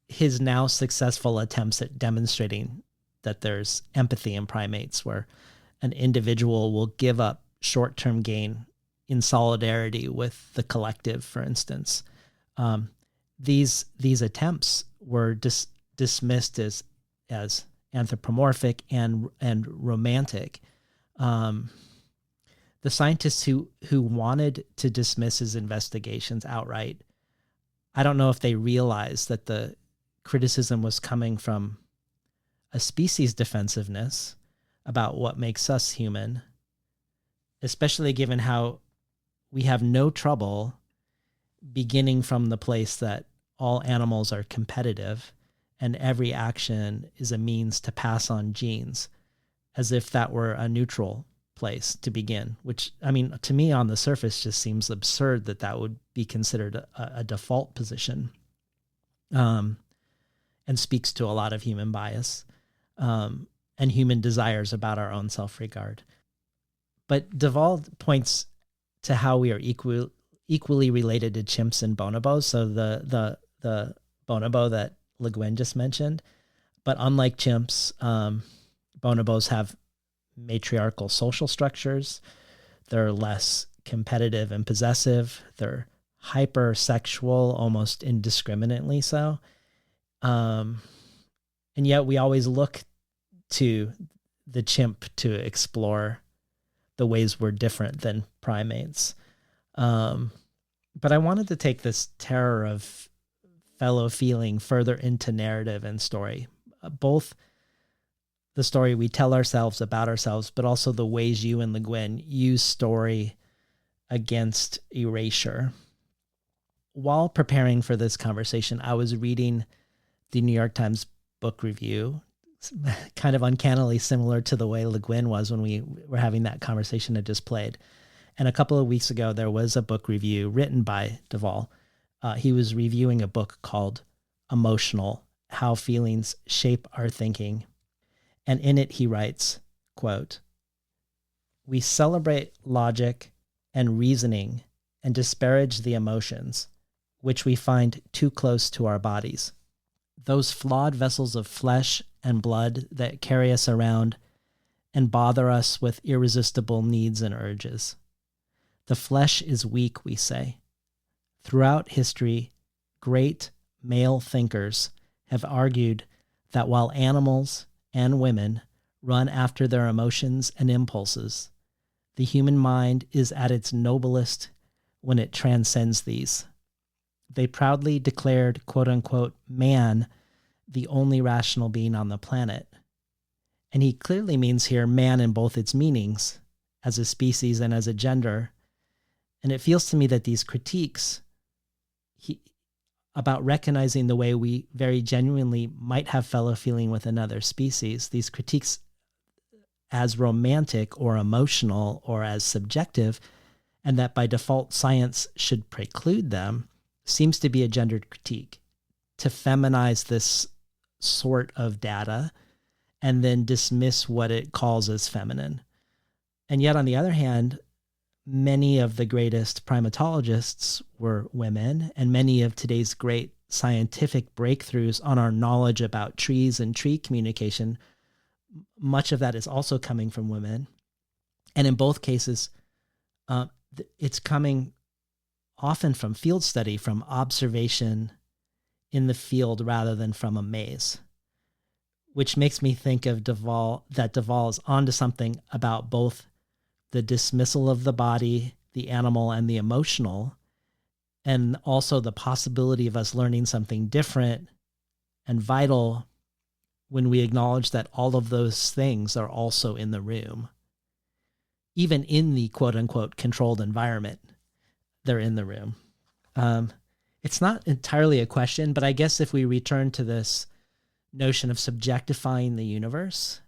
S1: his now successful attempts at demonstrating that there's empathy in primates, where an individual will give up short-term gain in solidarity with the collective, for instance. These attempts were dismissed as anthropomorphic and romantic. The scientists who wanted to dismiss his investigations outright, I don't know if they realized that the criticism was coming from a species defensiveness about what makes us human, especially given how we have no trouble beginning from the place that all animals are competitive and every action is a means to pass on genes, as if that were a neutral place to begin, which, I mean, to me on the surface just seems absurd that would be considered a default position, and speaks to a lot of human bias and human desires about our own self-regard. But Duvall points to how we are equally related to chimps and bonobos. So the bonobo that Le Guin just mentioned, but unlike chimps, bonobos have matriarchal social structures. They're less competitive and possessive. They're hypersexual, almost indiscriminately so. And yet we always look to the chimp to explore the ways we're different than primates. But I wanted to take this terror of fellow feeling further into narrative and story, both the story we tell ourselves about ourselves, but also the ways you and Le Guin use story against erasure. While preparing for this conversation, I was reading the New York Times book review, kind of uncannily similar to the way Le Guin was when we were having that conversation I just played. And a couple of weeks ago, there was a book review written by Duvall. He was reviewing a book called Emotional: How Feelings Shape Our Thinking. And in it, he writes, quote, "We celebrate logic and reasoning and disparage the emotions, which we find too close to our bodies. Those flawed vessels of flesh and blood that carry us around and bother us with irresistible needs and urges. The flesh is weak, we say. Throughout history, great male thinkers have argued that while animals and women run after their emotions and impulses, the human mind is at its noblest when it transcends these. They proudly declared, quote-unquote, man the only rational being on the planet." And he clearly means here man in both its meanings, as a species and as a gender. And it feels to me that these critiques about recognizing the way we very genuinely might have fellow feeling with another species, these critiques as romantic or emotional or as subjective, and that by default science should preclude them, seems to be a gendered critique, to feminize this sort of data and then dismiss what it calls as feminine. And yet, on the other hand, many of the greatest primatologists were women, and many of today's great scientific breakthroughs on our knowledge about trees and tree communication, much of that is also coming from women. And in both cases, it's coming often from field study, from observation in the field rather than from a maze, which makes me think of Duvall is onto something about both the dismissal of the body, the animal, and the emotional, and also the possibility of us learning something different and vital when we acknowledge that all of those things are also in the room. Even in the quote-unquote controlled environment, they're in the room. It's not entirely a question, but I guess if we return to this notion of subjectifying the universe,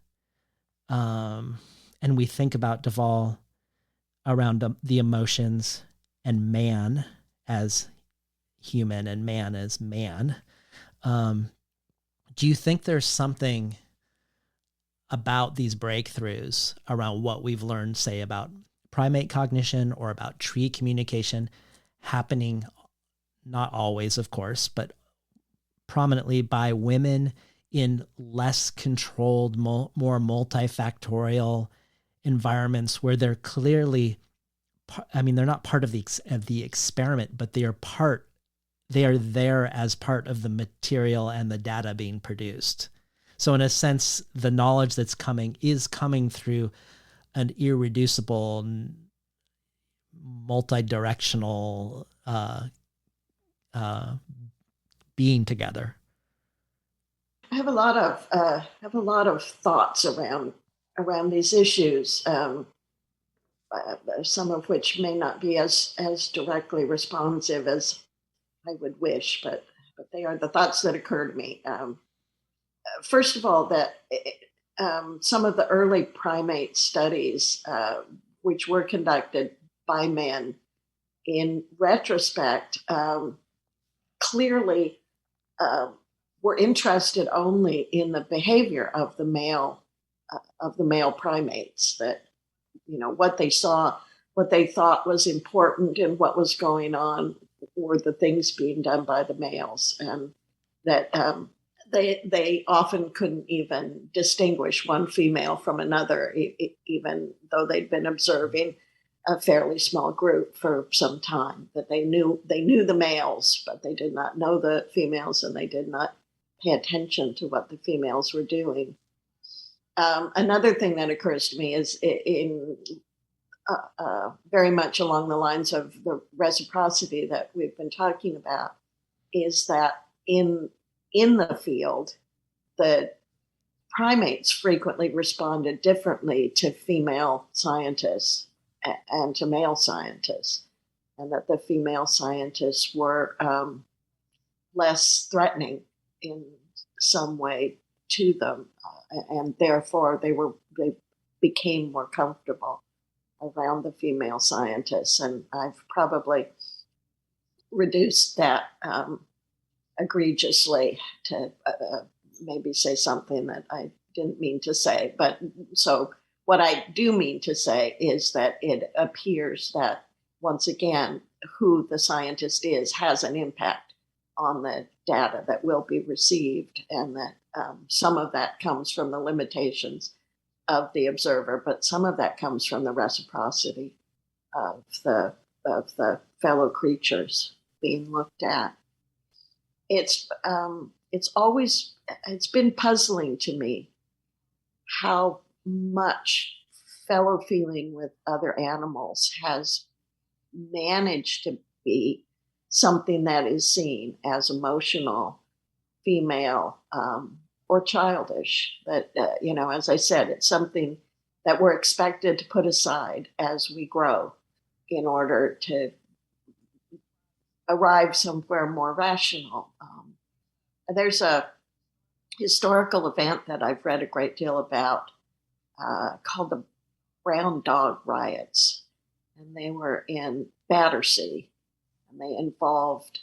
S1: and we think about Duvall around the emotions and man as human and man as man, do you think there's something about these breakthroughs around what we've learned, say, about primate cognition or about tree communication happening, not always, of course, but prominently by women in less controlled, more multifactorial environments where they're clearly, they're not part of the experiment, but they are there as part of the material and the data being produced. So in a sense, the knowledge that's coming is coming through an irreducible, multi-directional being together.
S3: I have a lot of thoughts around these issues, some of which may not be as directly responsive as I would wish, but they are the thoughts that occur to me. First of all, that some of the early primate studies, which were conducted by men, in retrospect, clearly were interested only in the behavior of the male primates. That what they saw, what they thought was important, and what was going on were the things being done by the males, and that they often couldn't even distinguish one female from another, even though they'd been observing a fairly small group for some time. That they knew the males, but they did not know the females, and they did not pay attention to what the females were doing. Another thing that occurs to me is very much along the lines of the reciprocity that we've been talking about, is that in the field, the primates frequently responded differently to female scientists and to male scientists, and that the female scientists were less threatening in some way to them, and therefore they became more comfortable around the female scientists. And I've probably reduced that egregiously to maybe say something that I didn't mean to say. But so what I do mean to say is that it appears that, once again, who the scientist is has an impact on the data that will be received, and that some of that comes from the limitations of the observer, but some of that comes from the reciprocity of the fellow creatures being looked at. It's been puzzling to me how much fellow feeling with other animals has managed to be something that is seen as emotional, female, or childish. That, as I said, it's something that we're expected to put aside as we grow in order to arrive somewhere more rational. There's a historical event that I've read a great deal about called the Brown Dog Riots, and they were in Battersea, and they involved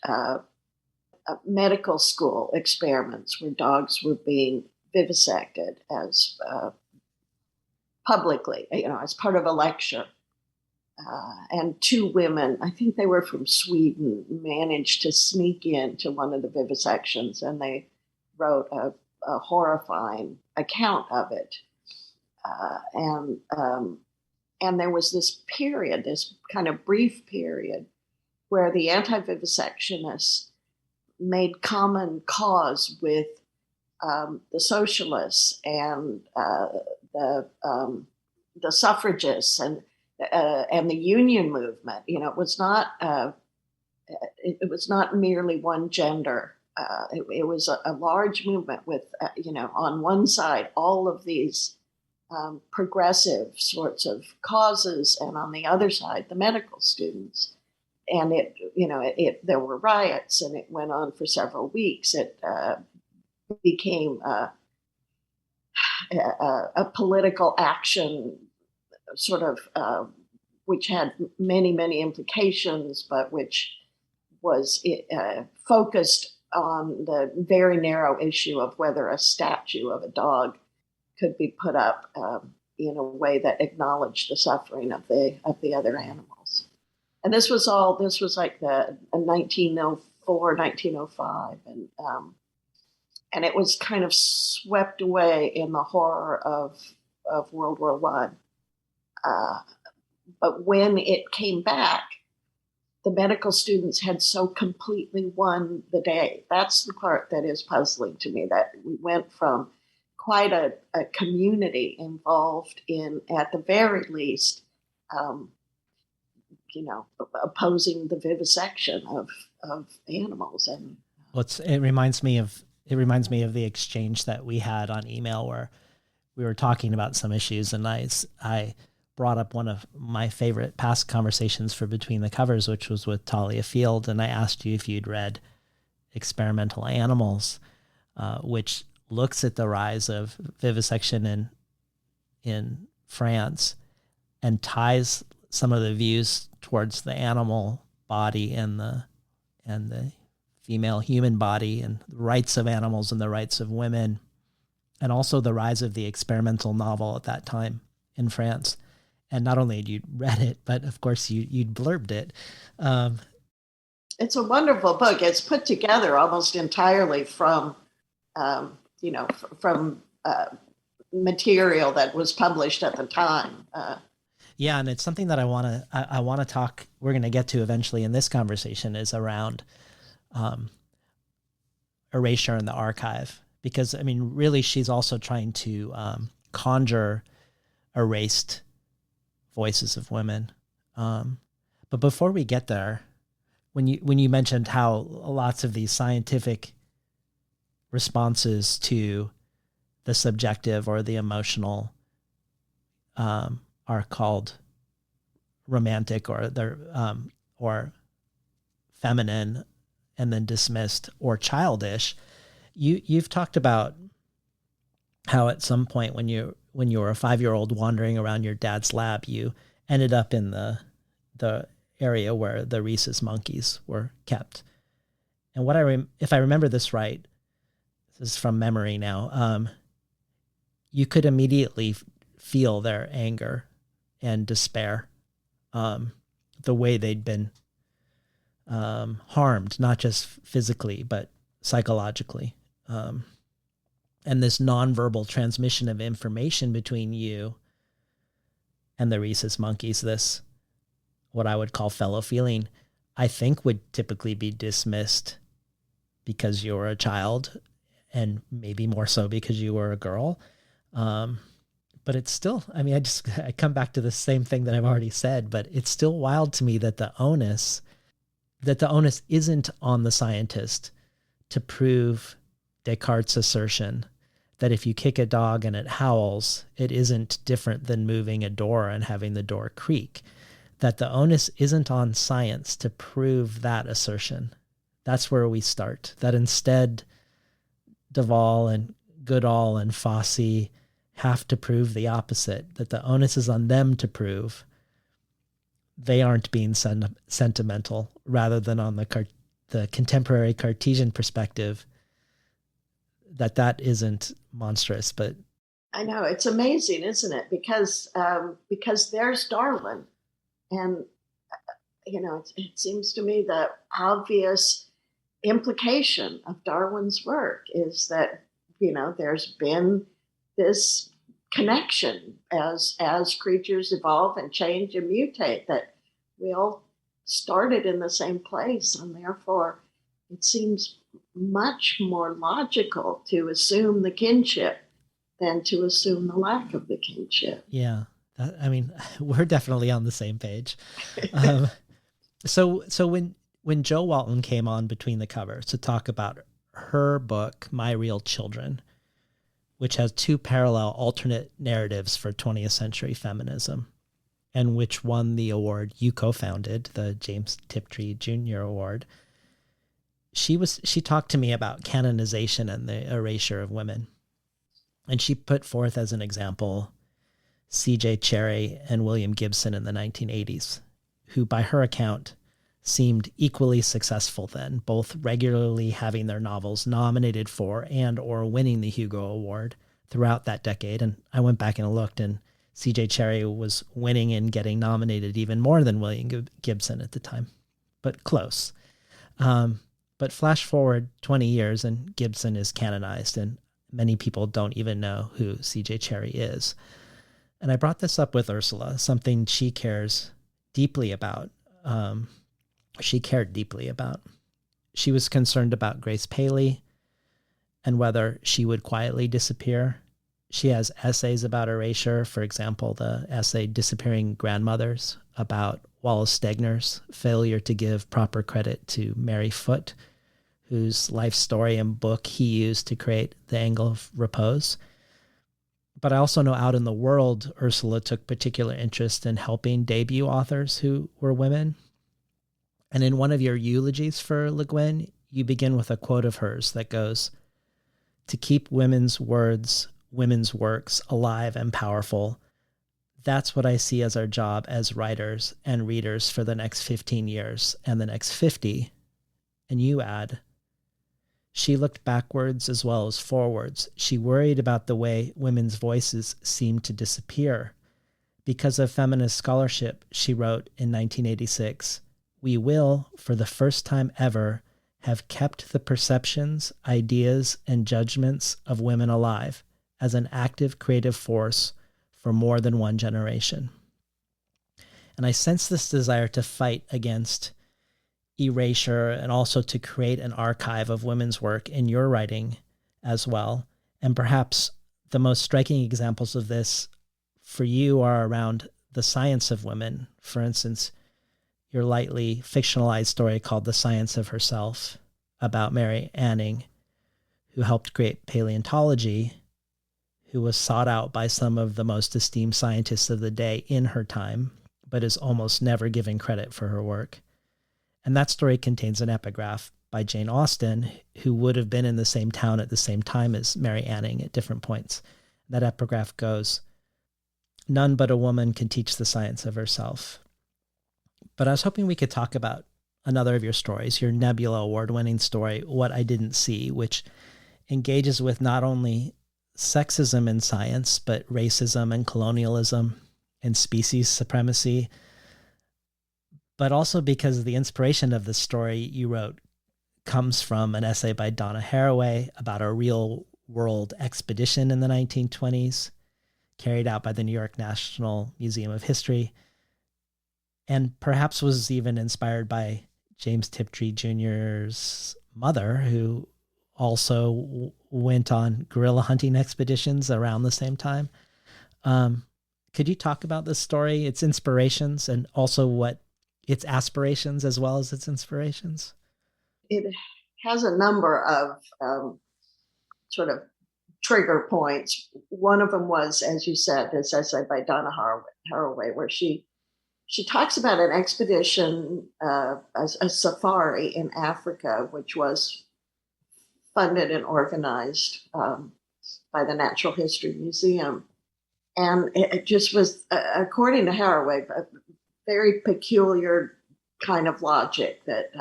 S3: medical school experiments where dogs were being vivisected as publicly, as part of a lecture. And two women, I think they were from Sweden, managed to sneak into one of the vivisections, and they wrote a horrifying account of it. And there was this period, this kind of brief period, where the anti-vivisectionists made common cause with the socialists and the suffragists and the union movement. It was not merely one gender. It was a large movement with on one side all of these progressive sorts of causes, and on the other side the medical students. And there were riots, and it went on for several weeks. It became a political action, sort of, which had many, many implications, but which was focused on the very narrow issue of whether a statue of a dog could be put up in a way that acknowledged the suffering of the other animals. And this was like the 1904, 1905, and it was kind of swept away in the horror of World War One. But when it came back, the medical students had so completely won the day. That's the part that is puzzling to me, that we went from quite a community involved in, at the very least, opposing the vivisection of animals. And
S1: it reminds me of the exchange that we had on email where we were talking about some issues, and I brought up one of my favorite past conversations for Between the Covers, which was with Talia Field, and I asked you if you'd read Experimental Animals, which looks at the rise of vivisection in France and ties some of the views towards the animal body and the female human body and the rights of animals and the rights of women, and also the rise of the experimental novel at that time in France. And not only had you read it, but of course you'd blurbed it.
S3: It's a wonderful book. It's put together almost entirely from material that was published at the time.
S1: Yeah, and it's something that I want to talk. We're going to get to eventually in this conversation, is around erasure in the archive, because really she's also trying to conjure erased voices of women. But before we get there, when you mentioned how lots of these scientific responses to the subjective or the emotional are called romantic, or they're or feminine, and then dismissed, or childish, you've talked about how at some point when you were a 5-year-old wandering around your dad's lab, you ended up in the area where the rhesus monkeys were kept. And if I remember this right, this is from memory now, you could immediately feel their anger and despair, the way they'd been harmed, not just physically, but psychologically. And this nonverbal transmission of information between you and the rhesus monkeys, this, what I would call fellow feeling, I think would typically be dismissed because you were a child, and maybe more so because you were a girl. But it's still, I come back to the same thing that I've already said, but it's still wild to me that the onus isn't on the scientist to prove Descartes' assertion that if you kick a dog and it howls, it isn't different than moving a door and having the door creak. That the onus isn't on science to prove that assertion. That's where we start. That instead, Duvall and Goodall and Fossey have to prove the opposite, that the onus is on them to prove they aren't being sentimental, rather than on the contemporary Cartesian perspective, that isn't monstrous. But
S3: I know, it's amazing, isn't it? Because there's Darwin, and it seems to me the obvious implication of Darwin's work is that there's been this connection as creatures evolve and change and mutate, that we all started in the same place, and therefore it seems much more logical to assume the kinship than to assume the lack of the kinship.
S1: Yeah. I mean, we're definitely on the same page. Um, so when Jo Walton came on Between the Covers to talk about her book, My Real Children, which has two parallel alternate narratives for 20th century feminism, and which won the award you co-founded, the James Tiptree Jr. Award, she talked to me about canonization and the erasure of women. And she put forth as an example C.J. Cherryh and William Gibson in the 1980s, who by her account seemed equally successful then, both regularly having their novels nominated for and or winning the Hugo Award throughout that decade. And I went back and looked, and C.J. Cherryh was winning and getting nominated even more than William Gibson at the time, but close. But flash forward 20 years and Gibson is canonized, and many people don't even know who C.J. Cherryh is. And I brought this up with Ursula, something she cares deeply about. She cared deeply about. She was concerned about Grace Paley and whether she would quietly disappear. She has essays about erasure, for example, the essay Disappearing Grandmothers, about Wallace Stegner's failure to give proper credit to Mary Foote, whose life story and book he used to create The Angle of Repose. But I also know out in the world, Ursula took particular interest in helping debut authors who were women. And in one of your eulogies for Le Guin, you begin with a quote of hers that goes, "To keep women's words, women's works alive and powerful, that's what I see as our job as writers and readers for the next 15 years and the next 50. And you add, "She looked backwards as well as forwards. She worried about the way women's voices seemed to disappear. Because of feminist scholarship," she wrote in 1986, "we will, for the first time ever, have kept the perceptions, ideas, and judgments of women alive as an active creative force for more than one generation." And I sense this desire to fight against erasure and also to create an archive of women's work in your writing as well. And perhaps the most striking examples of this for you are around the science of women. For instance, your lightly fictionalized story called The Science of Herself about Mary Anning, who helped create paleontology, who was sought out by some of the most esteemed scientists of the day in her time, but is almost never given credit for her work. And that story contains an epigraph by Jane Austen, who would have been in the same town at the same time as Mary Anning at different points. That epigraph goes, "None but a woman can teach the science of herself." But I was hoping we could talk about another of your stories, your Nebula Award-winning story, What I Didn't See, which engages with not only sexism in science, but racism and colonialism and species supremacy, but also because the inspiration of the story you wrote comes from an essay by Donna Haraway about a real-world expedition in the 1920s, carried out by the New York National Museum of History, and perhaps was even inspired by James Tiptree Jr.'s mother, who also went on guerrilla hunting expeditions around the same time. Could you talk about this story, its inspirations, and also what its aspirations as well as its inspirations?
S3: It has a number of sort of trigger points. One of them was, as you said, this essay by Donna Haraway, where she talks about an expedition, a safari in Africa, which was funded and organized by the Natural History Museum. And it just was, according to Haraway, a very peculiar kind of logic that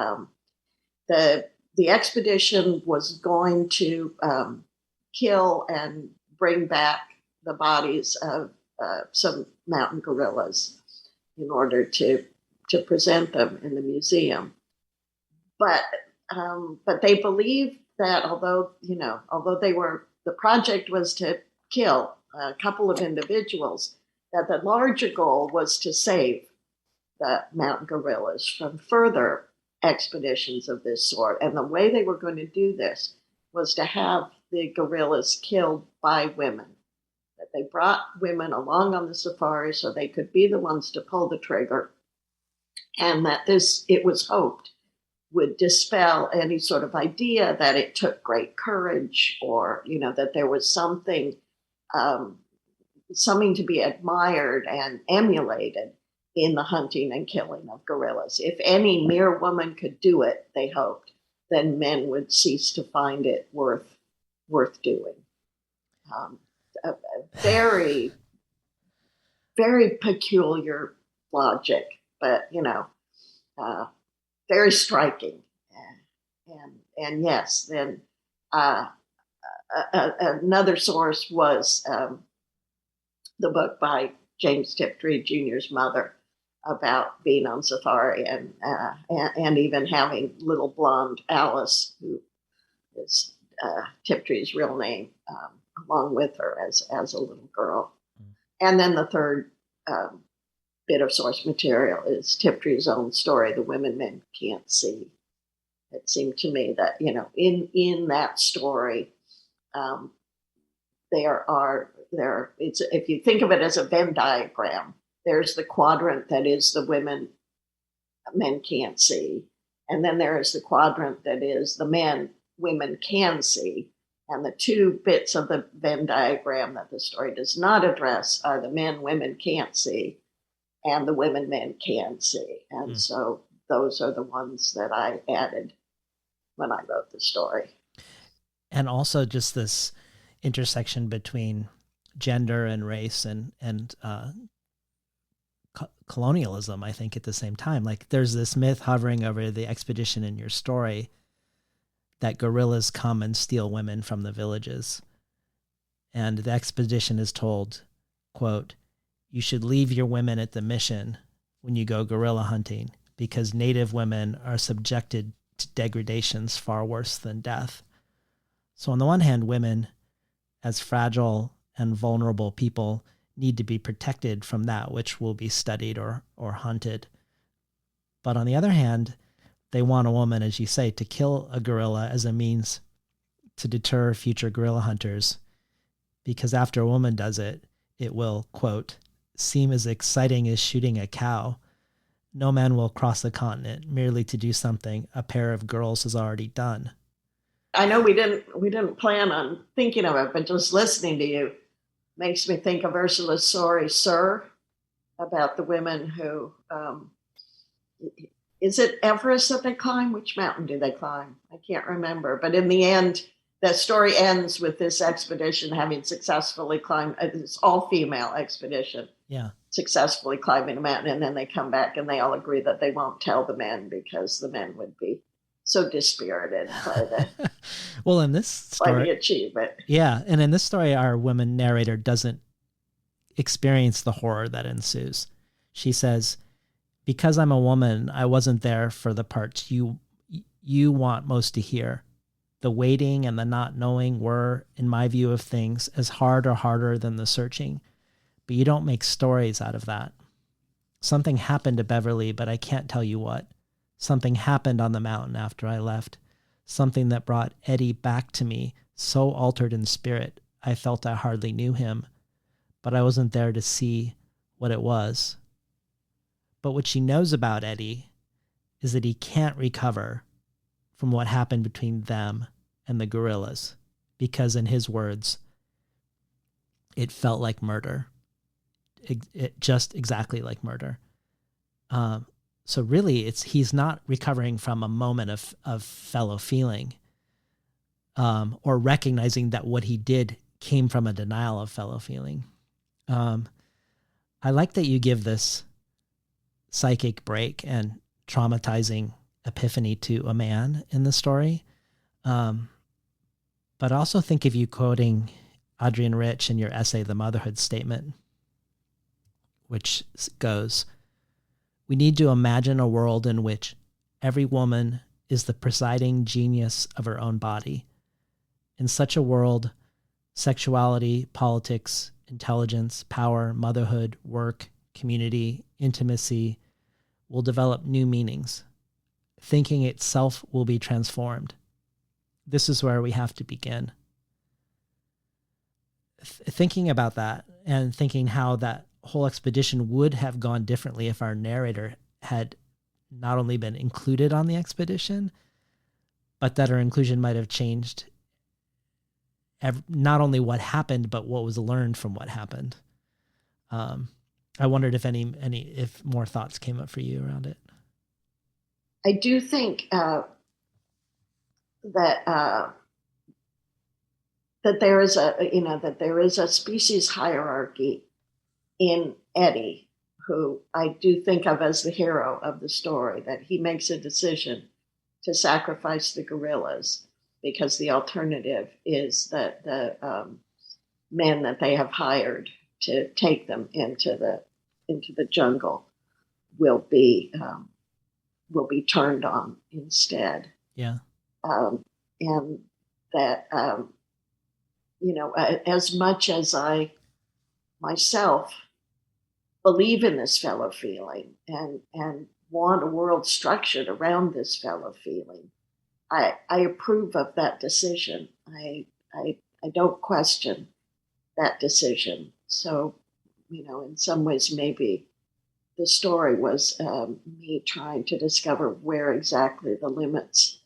S3: the expedition was going to kill and bring back the bodies of some mountain gorillas in order to present them in the museum. But they believed that although the project was to kill a couple of individuals, that the larger goal was to save the mountain gorillas from further expeditions of this sort. And the way they were going to do this was to have the gorillas killed by women. That they brought women along on the safari so they could be the ones to pull the trigger, and that this, it was hoped, would dispel any sort of idea that it took great courage, or that there was something something to be admired and emulated in the hunting and killing of gorillas. If any mere woman could do it, they hoped, then men would cease to find it worth doing. A very, very peculiar logic, but very striking. And yes, then another source was the book by James Tiptree Jr.'s mother about being on safari and even having little blonde Alice, who is Tiptree's real name, along with her as a little girl. And then the third bit of source material is Tiptree's own story, The Women Men Can't See. It seemed to me that, in that story, if you think of it as a Venn diagram, there's the quadrant that is the women men can't see. And then there is the quadrant that is the men women can see. And the two bits of the Venn diagram that the story does not address are the men women can't see and the women men can see. And so those are the ones that I added when I wrote the story.
S1: And also just this intersection between gender and race and colonialism, I think, at the same time. Like, there's this myth hovering over the expedition in your story that gorillas come and steal women from the villages. And the expedition is told, quote, "You should leave your women at the mission when you go gorilla hunting, because native women are subjected to degradations far worse than death." So on the one hand, women, as fragile and vulnerable people, need to be protected from that which will be studied or hunted. But on the other hand, they want a woman, as you say, to kill a gorilla as a means to deter future gorilla hunters, because after a woman does it, it will, quote, "seem as exciting as shooting a cow. No man will cross the continent merely to do something a pair of girls has already done."
S3: I know we didn't plan on thinking of it, but just listening to you makes me think of Ursula's story, Sir, about the women who, is it Everest that they climb? Which mountain do they climb? I can't remember. But in the end, the story ends with this expedition having successfully climbed, it's all female expedition.
S1: Yeah.
S3: Successfully climbing a mountain. And then they come back and they all agree that they won't tell the men because the men would be so dispirited by the,
S1: well, in this story,
S3: by the achievement.
S1: Yeah. And in this story, our woman narrator doesn't experience the horror that ensues. She says, "Because I'm a woman, I wasn't there for the parts you want most to hear. The waiting and the not knowing were, in my view of things, as hard or harder than the searching. But you don't make stories out of that. Something happened to Beverly, but I can't tell you what. Something happened on the mountain after I left. Something that brought Eddie back to me, so altered in spirit, I felt I hardly knew him. But I wasn't there to see what it was. But what she knows about Eddie is that he can't recover from what happened between them and the gorillas, because in his words, it felt like murder. It just exactly like murder. So really, he's not recovering from a moment of fellow feeling, or recognizing that what he did came from a denial of fellow feeling. I like that you give this psychic break and traumatizing epiphany to a man in the story. But I also think of you quoting Adrienne Rich in your essay, The Motherhood Statement, which goes, "We need to imagine a world in which every woman is the presiding genius of her own body. In such a world, sexuality, politics, intelligence, power, motherhood, work, community, intimacy will develop new meanings. Thinking itself will be transformed. This is where we have to begin. Thinking about that and thinking how that whole expedition would have gone differently if our narrator had not only been included on the expedition, but that our inclusion might have changed not only what happened, but what was learned from what happened. I wondered if if more thoughts came up for you around it.
S3: I do think that there is a species hierarchy in Eddie, who I do think of as the hero of the story, that he makes a decision to sacrifice the gorillas because the alternative is that the men that they have hired to take them into the jungle will be turned on instead.
S1: Yeah.
S3: And that as much as I myself believe in this fellow feeling and want a world structured around this fellow feeling, I approve of that decision. I don't question that decision. So, in some ways, maybe the story was me trying to discover where exactly the limits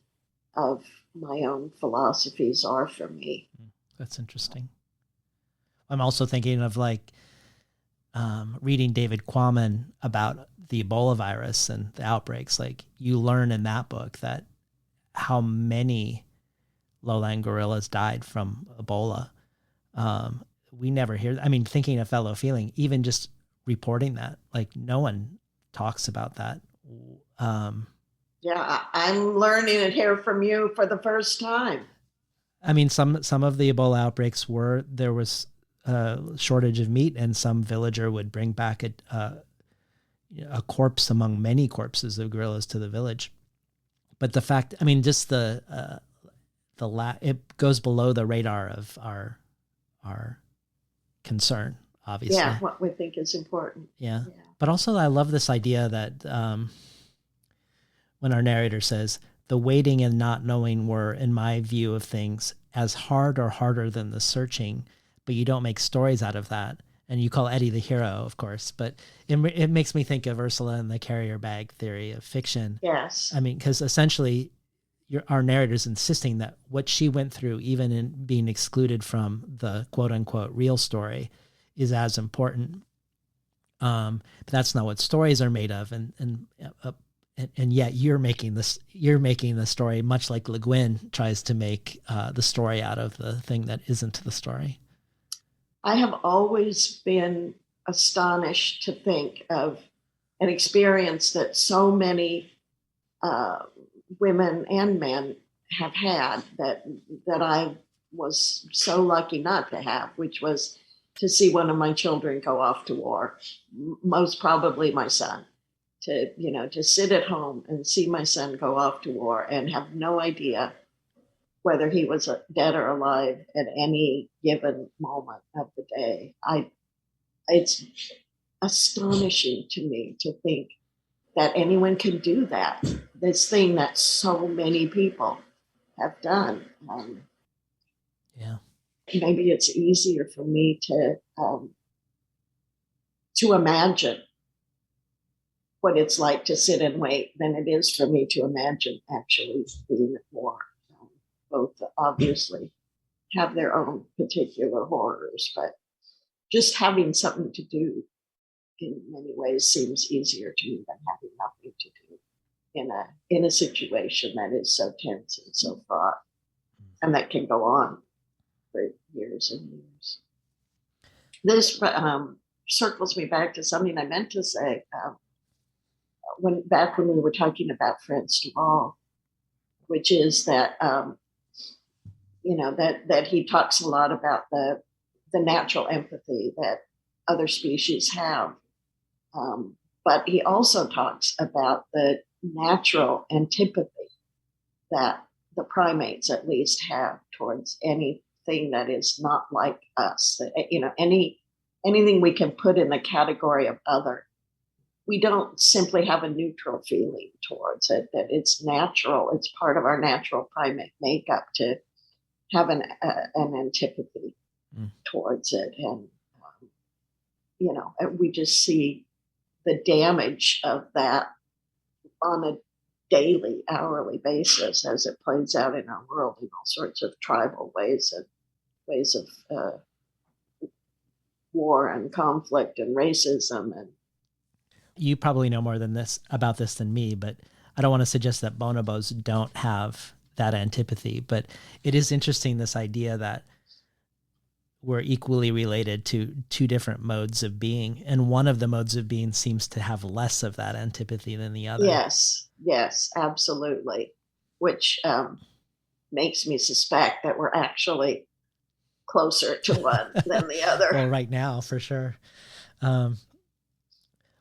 S3: of my own philosophies are for me.
S1: That's interesting. I'm also thinking of reading David Quammen about the Ebola virus and the outbreaks. Like, you learn in that book that how many lowland gorillas died from Ebola. We never hear. I mean, thinking of fellow feeling, even just reporting that, like, no one talks about that.
S3: Yeah, I'm learning it here from you for the first time.
S1: I mean, some of the Ebola outbreaks there was a shortage of meat, and some villager would bring back a corpse among many corpses of gorillas to the village. But the fact, I mean, just it goes below the radar of our concern, obviously.
S3: Yeah, what we think is important.
S1: Yeah. But also, I love this idea that when our narrator says, the waiting and not knowing were, in my view of things, as hard or harder than the searching, but you don't make stories out of that. And you call Eddie the hero, of course, but it makes me think of Ursula and the carrier bag theory of fiction.
S3: Yes.
S1: I mean, because essentially our narrator's insisting that what she went through, even in being excluded from the quote unquote real story, is as important. But that's not what stories are made of. And yet you're making the story much like Le Guin tries to make the story out of the thing that isn't the story.
S3: I have always been astonished to think of an experience that so many women and men have had that I was so lucky not to have, which was to see one of my children go off to war, most probably my son. To sit at home and see my son go off to war and have no idea whether he was dead or alive at any given moment of the day. It's astonishing to me to think that anyone can do that. This thing that so many people have done.
S1: Yeah.
S3: Maybe it's easier for me to imagine what it's like to sit and wait than it is for me to imagine actually being at war. Both obviously have their own particular horrors, but just having something to do in many ways seems easier to me than having nothing to do in a situation that is so tense and so fraught, and that can go on for years and years. This circles me back to something I meant to say when we were talking about Frantz de Waal, which is that that he talks a lot about the natural empathy that other species have, but he also talks about the natural antipathy that the primates at least have towards anything that is not like us. Any anything we can put in the category of other. We don't simply have a neutral feeling towards it, that it's natural, it's part of our natural primate makeup to have an antipathy towards it. And, we just see the damage of that on a daily, hourly basis as it plays out in our world in all sorts of tribal ways and ways of war and conflict and racism. And
S1: you probably know more about this than me, but I don't want to suggest that bonobos don't have that antipathy, but it is interesting, this idea that we're equally related to two different modes of being, and one of the modes of being seems to have less of that antipathy than the other.
S3: Yes, absolutely, which makes me suspect that we're actually closer to one than the other.
S1: Well, right now, for sure. Well,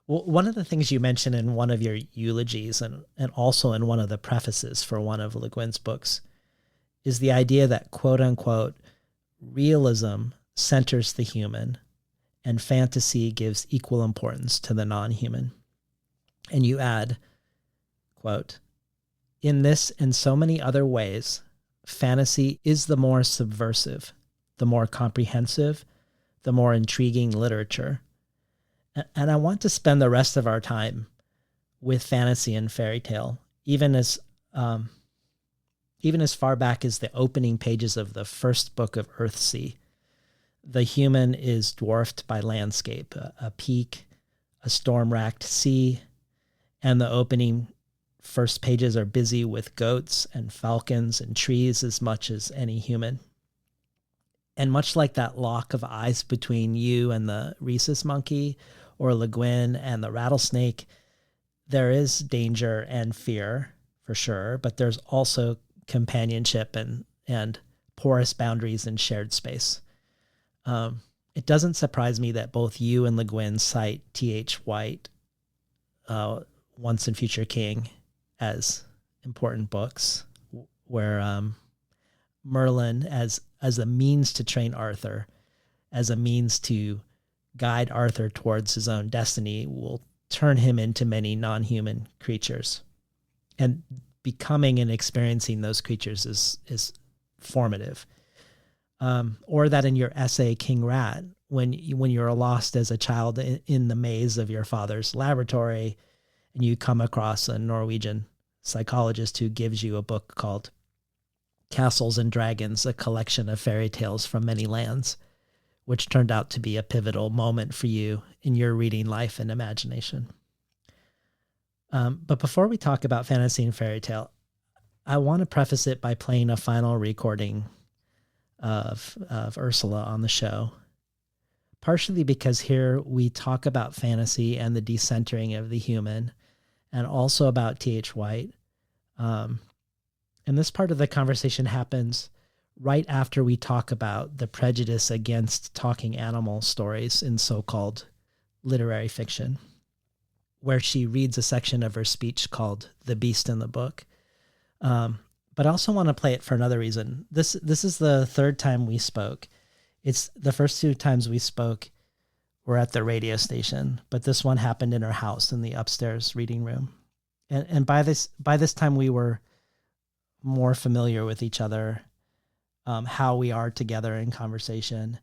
S1: one of the things you mentioned in one of your eulogies and also in one of the prefaces for one of Le Guin's books is the idea that, quote unquote, realism centers the human and fantasy gives equal importance to the non-human. And you add, quote, in this and so many other ways, fantasy is the more subversive, the more comprehensive, the more intriguing literature. And I want to spend the rest of our time with fantasy and fairy tale, even as far back as the opening pages of the first book of Earthsea. The human is dwarfed by landscape, a peak, a storm-racked sea, and the opening first pages are busy with goats and falcons and trees as much as any human. And much like that lock of eyes between you and the rhesus monkey, or Le Guin and the rattlesnake, there is danger and fear for sure, but there's also companionship and porous boundaries and shared space. It doesn't surprise me that both you and Le Guin cite T.H. White, Once and Future King, as important books, where Merlin, as a means to train Arthur, as a means to guide Arthur towards his own destiny, will turn him into many non-human creatures. And becoming and experiencing those creatures is formative. Or that in your essay, King Rat, when you're lost as a child in the maze of your father's laboratory, and you come across a Norwegian psychologist who gives you a book called Castles and Dragons, a collection of fairy tales from many lands, which turned out to be a pivotal moment for you in your reading life and imagination. But before we talk about fantasy and fairy tale, I want to preface it by playing a final recording of Ursula on the show, partially because here we talk about fantasy and the decentering of the human, and also about T.H. White. And this part of the conversation happens right after we talk about the prejudice against talking animal stories in so-called literary fiction, where she reads a section of her speech called The Beast in the Book. But I also want to play it for another reason. This is the third time we spoke. It's the first two times we spoke were at the radio station, but this one happened in her house in the upstairs reading room. And by this time we were more familiar with each other, how we are together in conversation.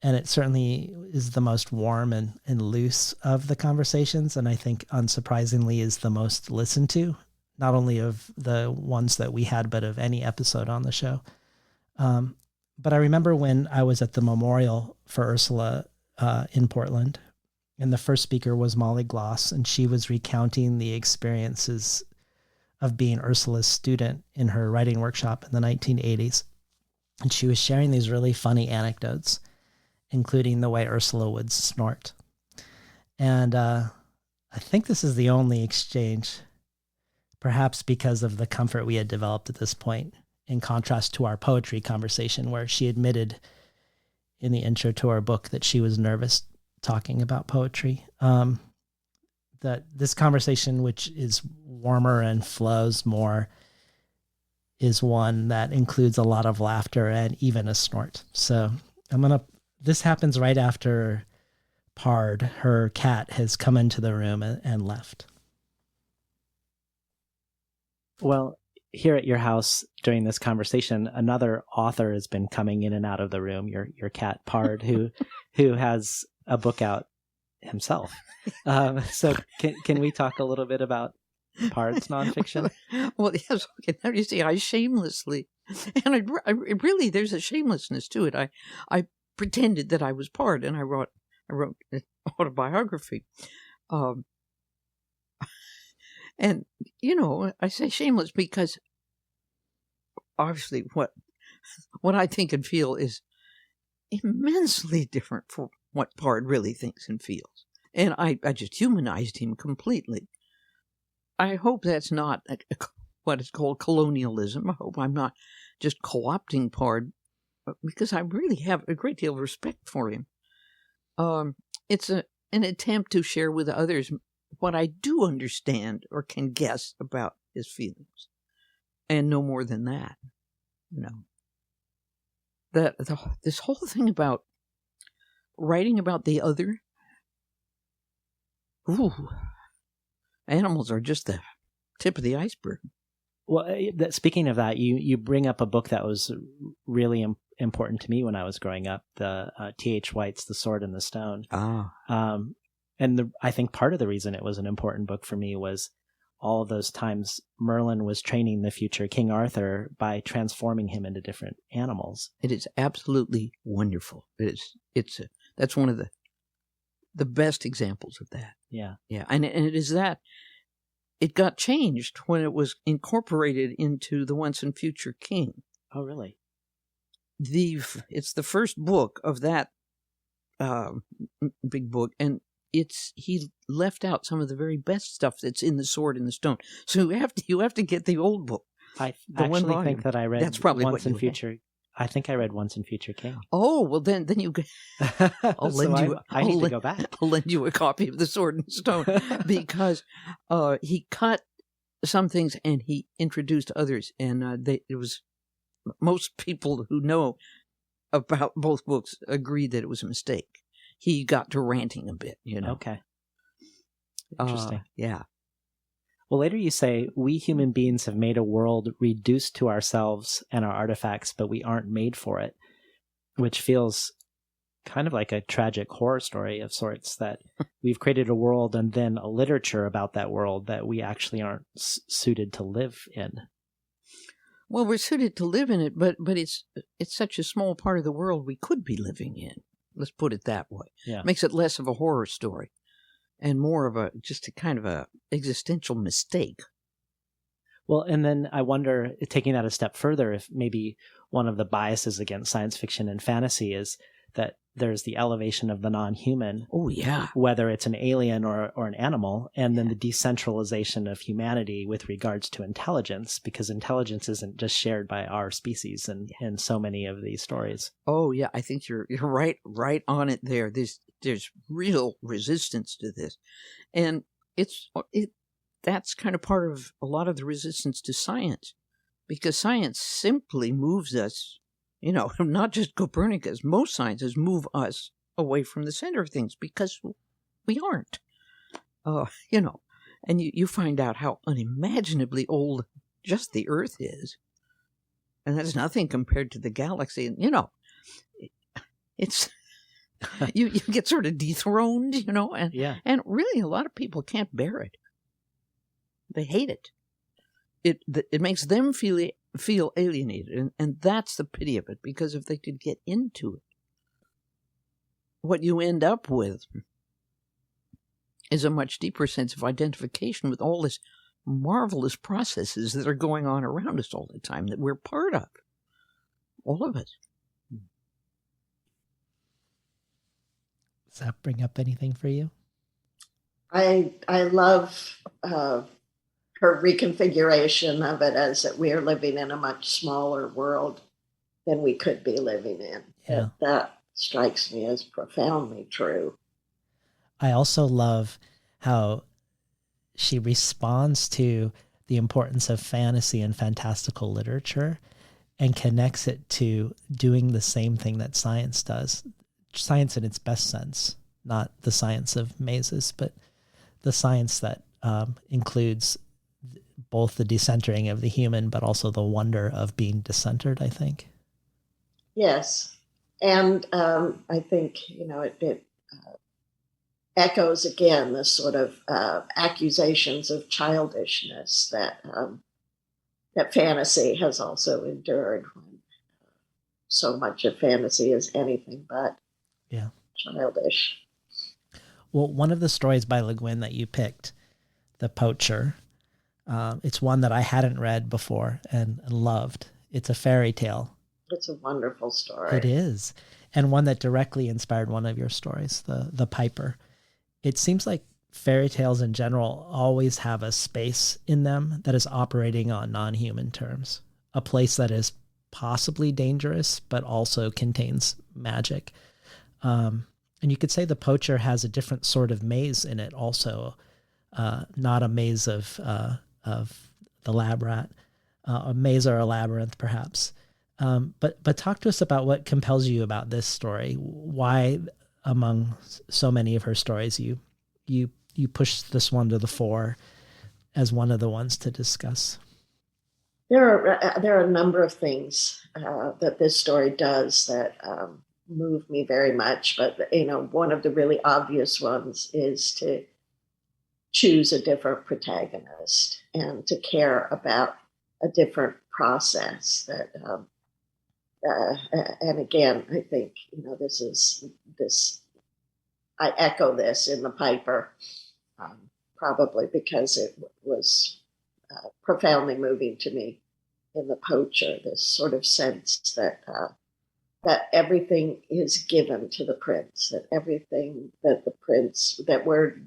S1: And it certainly is the most warm and loose of the conversations. And I think unsurprisingly is the most listened to, not only of the ones that we had, but of any episode on the show. But I remember when I was at the memorial for Ursula in Portland, and the first speaker was Molly Gloss, and she was recounting the experiences of being Ursula's student in her writing workshop in the 1980s. And she was sharing these really funny anecdotes, including the way Ursula would snort. And I think this is the only exchange, perhaps because of the comfort we had developed at this point, in contrast to our poetry conversation, where she admitted in the intro to our book that she was nervous talking about poetry. That this conversation, which is warmer and flows more, is one that includes a lot of laughter and even a snort. So this happens right after Pard, her cat, has come into the room and left.
S4: Well, here at your house during this conversation, another author has been coming in and out of the room, your cat Pard, who has a book out himself. So can we talk a little bit about Pard's nonfiction?
S2: Well, yes. Okay, now you see, I shamelessly, and I really, there's a shamelessness to it. I pretended that I was Pard, and I wrote an autobiography. And, I say shameless because obviously what I think and feel is immensely different from what Pard really thinks and feels. And I just humanized him completely. I hope that's not what is called colonialism. I hope I'm not just co-opting Pard, because I really have a great deal of respect for him. It's an attempt to share with others what I do understand or can guess about his feelings, and no more than that. This whole thing about writing about the other, animals are just the tip of the iceberg.
S4: Well, speaking of that, you bring up a book that was really important to me when I was growing up, the T.H. White's The Sword and the Stone. And I think part of the reason it was an important book for me was all of those times Merlin was training the future King Arthur by transforming him into different animals.
S2: It is absolutely wonderful. That's one of the best examples of that.
S4: Yeah.
S2: Yeah. And it is that it got changed when it was incorporated into The Once and Future King.
S4: Oh, really?
S2: It's the first book of that big book, and he left out some of the very best stuff that's in The Sword and the Stone. So you have to get the old book.
S4: I actually think that I read
S2: That's probably
S4: Once and Future. I think I read Once and Future King.
S2: Oh, well then you. I'll lend you.
S4: I need to go back.
S2: I'll lend you a copy of The Sword and Stone because he cut some things and he introduced others, and it was most people who know about both books agree that it was a mistake. He got to ranting a bit,
S4: Okay. Interesting.
S2: Yeah.
S4: Well, later you say, we human beings have made a world reduced to ourselves and our artifacts, but we aren't made for it, which feels kind of like a tragic horror story of sorts, that we've created a world and then a literature about that world that we actually aren't suited to live in.
S2: Well, we're suited to live in it, but it's such a small part of the world we could be living in. Let's put it that way.
S4: Yeah.
S2: Makes it less of a horror story and more of just a kind of a existential mistake.
S4: Well, and then I wonder, taking that a step further, if maybe one of the biases against science fiction and fantasy is that there's the elevation of the non-human.
S2: Oh, yeah.
S4: Whether it's an alien or an animal, and then the decentralization of humanity with regards to intelligence, because intelligence isn't just shared by our species in so many of these stories.
S2: Oh, yeah. I think you're right on it there. There's real resistance to this. And that's kind of part of a lot of the resistance to science, because science simply moves us, not just Copernicus. Most sciences move us away from the center of things because we aren't, and you find out how unimaginably old just the Earth is. And that's nothing compared to the galaxy. And, it's, you get sort of dethroned, and,
S4: yeah.
S2: And really a lot of people can't bear it. They hate it. It makes them feel alienated, and that's the pity of it, because if they could get into it, what you end up with is a much deeper sense of identification with all this marvelous processes that are going on around us all the time that we're part of. All of it.
S1: Does that bring up anything for you?
S3: I love her reconfiguration of it as that we are living in a much smaller world than we could be living in.
S1: Yeah.
S3: That strikes me as profoundly true.
S1: I also love how she responds to the importance of fantasy and fantastical literature and connects it to doing the same thing that science does. Science in its best sense. not the science of mazes, but the science that includes both the decentering of the human, but also the wonder of being decentered, I think.
S3: Yes. And I think, it echoes again the sort of accusations of childishness that fantasy has also endured, when so much of fantasy is anything but childish.
S1: Well, one of the stories by Le Guin that you picked, The Poacher, it's one that I hadn't read before and loved. It's a fairy tale.
S3: It's a wonderful story.
S1: It is. And one that directly inspired one of your stories, The Piper. It seems like fairy tales in general always have a space in them that is operating on non-human terms, a place that is possibly dangerous, but also contains magic. And you could say The Poacher has a different sort of maze in it also, not a maze of the lab rat, a maze or a labyrinth perhaps. But talk to us about what compels you about this story. Why, among so many of her stories, you push this one to the fore as one of the ones to discuss?
S3: There are a number of things that this story does that move me very much. But one of the really obvious ones is to choose a different protagonist and to care about a different process. And again, I think this. I echo this in The Piper, probably because it was profoundly moving to me in The Poacher. This sort of sense that everything is given to the prince, that everything that the prince, that we're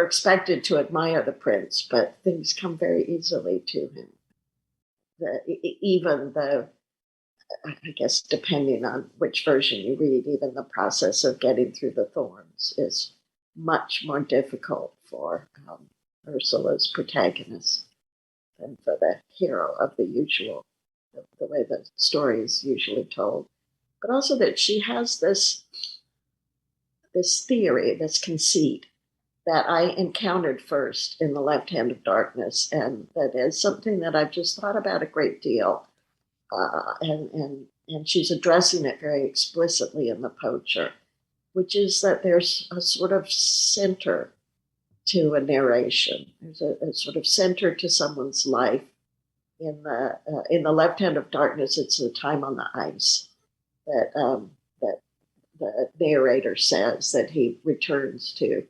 S3: expected to admire the prince, but things come very easily to him. Even the, I guess, depending on which version you read, even the process of getting through the thorns is much more difficult for Ursula's protagonist than for the hero of the usual, the way the story is usually told. But also that she has this theory, this conceit that I encountered first in The Left Hand of Darkness, and that is something that I've just thought about a great deal. And she's addressing it very explicitly in The Poacher, which is that there's a sort of center to a narration. There's a sort of center to someone's life. In the Left Hand of Darkness, it's the time on the ice that the narrator says that he returns to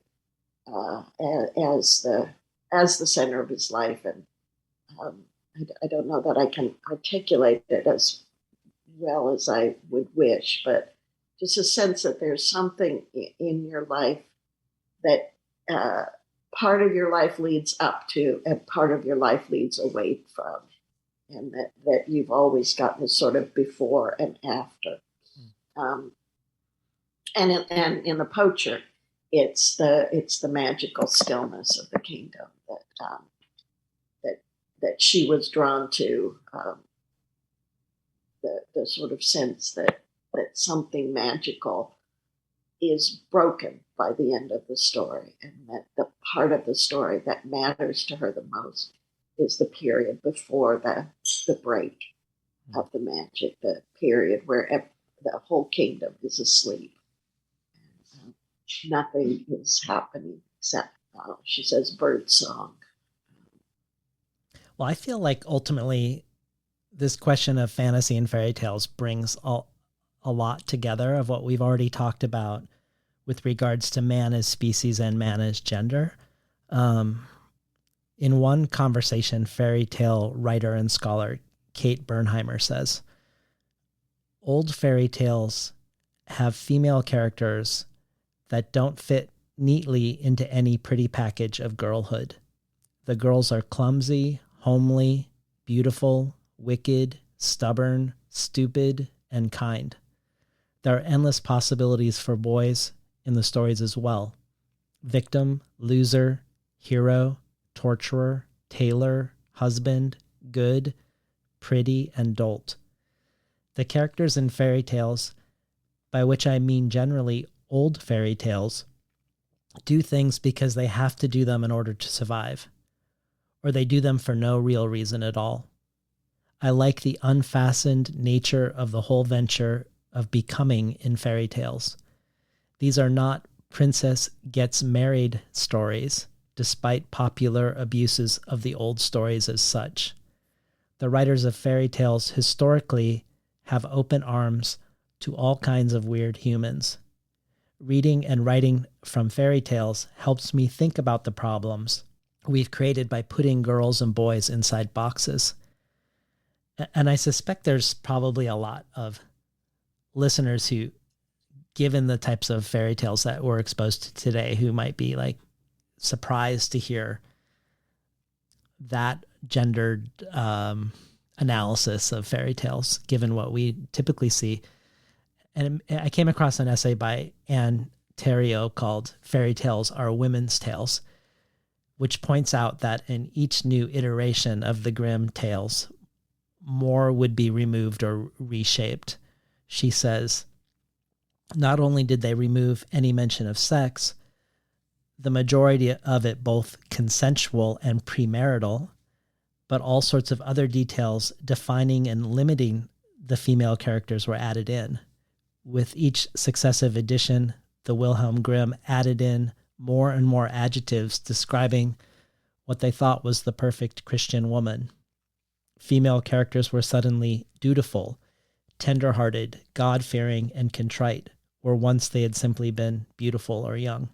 S3: as the center of his life. And I don't know that I can articulate it as well as I would wish, but just a sense that there's something in your life that part of your life leads up to and part of your life leads away from, and that you've always got this sort of before and after. And in The Poacher, it's the magical stillness of the kingdom that she was drawn to, the sort of sense that something magical is broken by the end of the story, and that the part of the story that matters to her the most is the period before the break of the magic, the period where the whole kingdom is asleep. And, nothing is happening except, she says, bird song.
S1: Well, I feel like ultimately this question of fantasy and fairy tales brings a lot together of what we've already talked about with regards to man as species and man as gender. In one conversation, fairy tale writer and scholar Kate Bernheimer says, old fairy tales have female characters that don't fit neatly into any pretty package of girlhood. The girls are clumsy, homely, beautiful, wicked, stubborn, stupid, and kind. There are endless possibilities for boys in the stories as well. Victim, loser, hero, torturer, tailor, husband, good, pretty, and dolt. The characters in fairy tales, by which I mean generally old fairy tales do things because they have to do them in order to survive, or they do them for no real reason at all. I like the unfastened nature of the whole venture of becoming in fairy tales. These are not princess gets married stories, despite popular abuses of the old stories as such. The writers of fairy tales historically have open arms to all kinds of weird humans. Reading and writing from fairy tales helps me think about the problems we've created by putting girls and boys inside boxes. And I suspect there's probably a lot of listeners who, given the types of fairy tales that we're exposed to today, who might be like surprised to hear that gendered analysis of fairy tales, given what we typically see. And I came across an essay by Anne Theriault called Fairy Tales Are Women's Tales, which points out that in each new iteration of the Grimm tales, more would be removed or reshaped. She says, not only did they remove any mention of sex, the majority of it both consensual and premarital, but all sorts of other details defining and limiting the female characters were added in. With each successive edition, the Wilhelm Grimm added in more and more adjectives describing what they thought was the perfect Christian woman. Female characters were suddenly dutiful, tender-hearted, God-fearing, and contrite, where once they had simply been beautiful or young.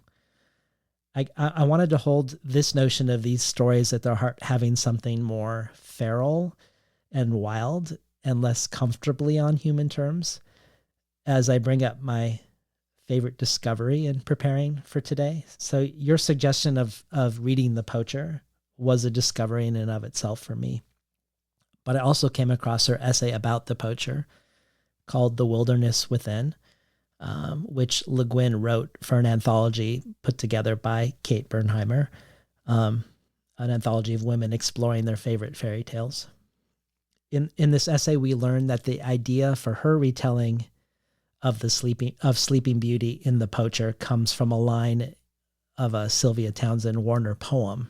S1: I wanted to hold this notion of these stories at their heart having something more feral and wild and less comfortably on human terms as I bring up my favorite discovery in preparing for today. So your suggestion of reading The Poacher was a discovery in and of itself for me. But I also came across her essay about the poacher called The Wilderness Within, which Le Guin wrote for an anthology put together by Kate Bernheimer, an anthology of women exploring their favorite fairy tales. In this essay, we learn that the idea for her retelling of Sleeping Beauty in The Poacher comes from a line of a Sylvia Townsend Warner poem.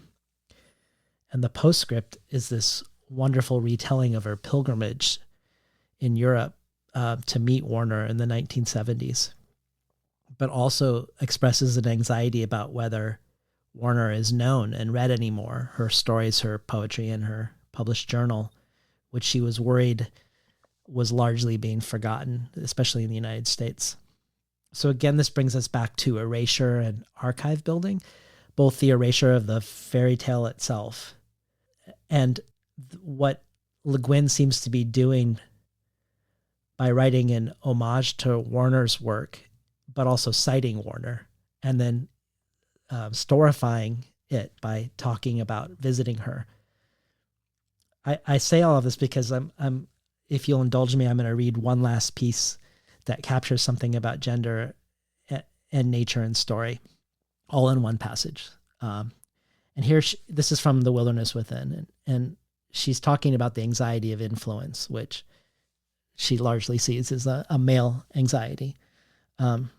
S1: And the postscript is this wonderful retelling of her pilgrimage in Europe to meet Warner in the 1970s, but also expresses an anxiety about whether Warner is known and read anymore, her stories, her poetry, and her published journal, which she was worried was largely being forgotten, especially in the United States. So again, this brings us back to erasure and archive building, both the erasure of the fairy tale itself and what Le Guin seems to be doing by writing an homage to Warner's work, but also citing Warner, and then storifying it by talking about visiting her. I say all of this because I'm if you'll indulge me, I'm going to read one last piece that captures something about gender and nature and story, all in one passage. And here, this is from The Wilderness Within, and she's talking about the anxiety of influence, which she largely sees as a male anxiety. Le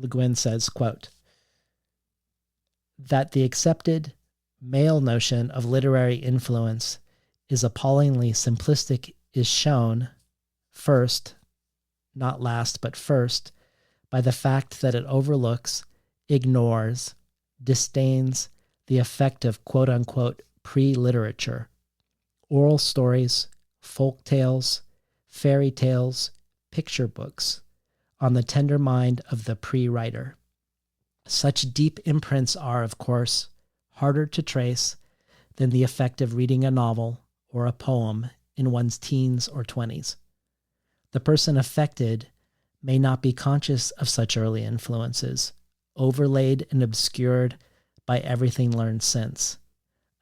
S1: Guin says, quote, that the accepted male notion of literary influence is appallingly simplistic is shown first, not last, but first, by the fact that it overlooks, ignores, disdains the effect of quote-unquote pre-literature, oral stories, folk tales, fairy tales, picture books, on the tender mind of the pre-writer. Such deep imprints are, of course, harder to trace than the effect of reading a novel or a poem in one's teens or 20s. The person affected may not be conscious of such early influences, overlaid and obscured by everything learned since.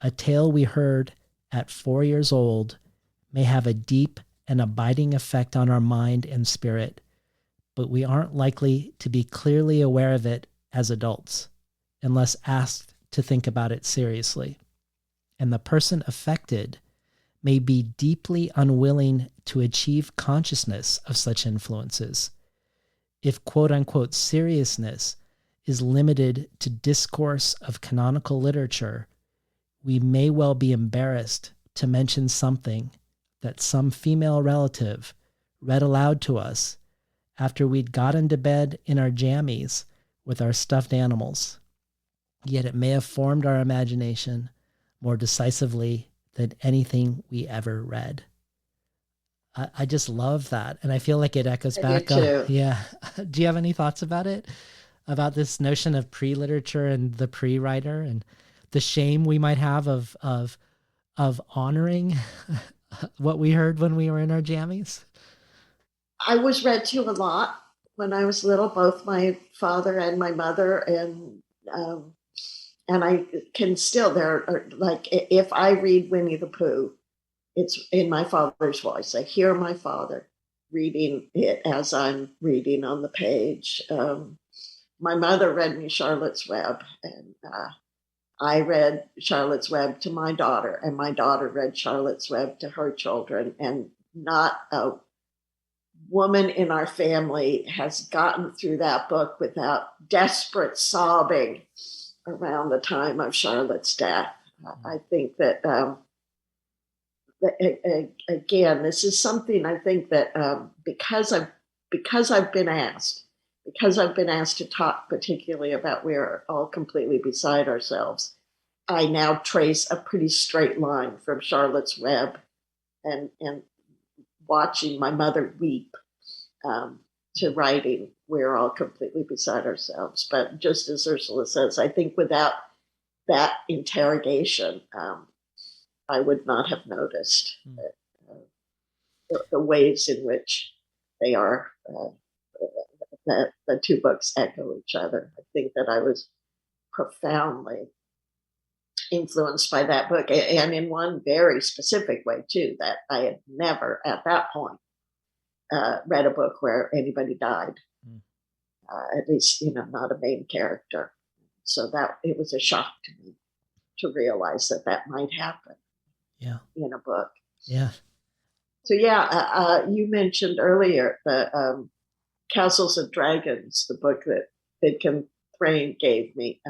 S1: A tale we heard at 4 years old may have a deep and abiding effect on our mind and spirit, but we aren't likely to be clearly aware of it as adults, unless asked to think about it seriously. And the person affected may be deeply unwilling to achieve consciousness of such influences. if quote-unquote seriousness is limited to discourse of canonical literature, we may well be embarrassed to mention something that some female relative read aloud to us after we'd got into bed in our jammies with our stuffed animals. Yet it may have formed our imagination more decisively than anything we ever read. I just love that. And I feel like it echoes back. Yeah. Do you have any thoughts about it? About this notion of pre-literature and the pre-writer and the shame we might have of honoring what we heard when we were in our jammies?
S3: I was read to a lot when I was little, both my father and my mother. And I can still, there are, like, if I read Winnie the Pooh, it's in my father's voice. I hear my father reading it as I'm reading on the page. My mother read me Charlotte's Web, and I read Charlotte's Web to my daughter, and my daughter read Charlotte's Web to her children. And not a woman in our family has gotten through that book without desperate sobbing around the time of Charlotte's death. I think that, again, this is something I think that because I've been asked to talk particularly about We're All Completely Beside Ourselves, I now trace a pretty straight line from Charlotte's Web and watching my mother weep to writing We're All Completely Beside Ourselves. But just as Ursula says, I think without that interrogation, I would not have noticed the ways in which they are, the two books echo each other. I think that I was profoundly influenced by that book, and in one very specific way, too, that I had never at that point read a book where anybody died, at least, not a main character. So that it was a shock to me to realize that might happen in a book.
S1: Yeah.
S3: So, you mentioned earlier the Castles and Dragons, the book that Vidkun Thrain gave me.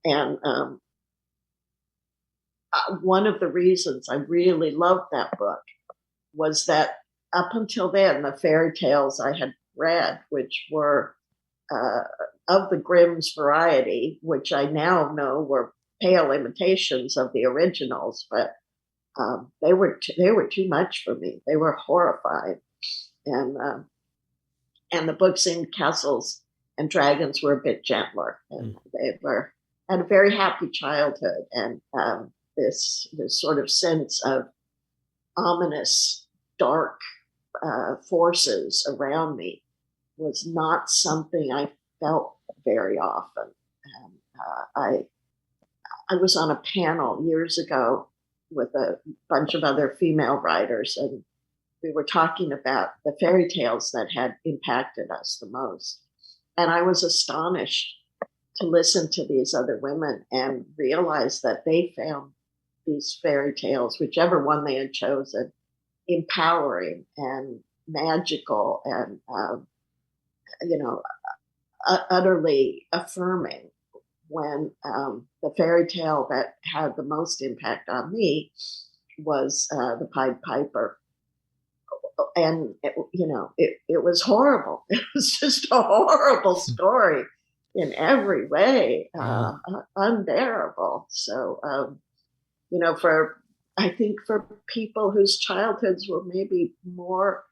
S3: And one of the reasons I really loved that book was that up until then, the fairy tales I had read, which were of the Grimm's variety, which I now know were pale imitations of the originals, but they were too much for me. They were horrifying, and the books in Castles and Dragons were a bit gentler, and they had a very happy childhood, and this sort of sense of ominous, dark forces around me was not something I felt very often. And I was on a panel years ago with a bunch of other female writers, and we were talking about the fairy tales that had impacted us the most. And I was astonished to listen to these other women and realize that they found these fairy tales, whichever one they had chosen, empowering and magical and, utterly affirming. When the fairy tale that had the most impact on me was the Pied Piper. And, it was horrible. It was just a horrible story in every way, unbearable. So, I think for people whose childhoods were maybe more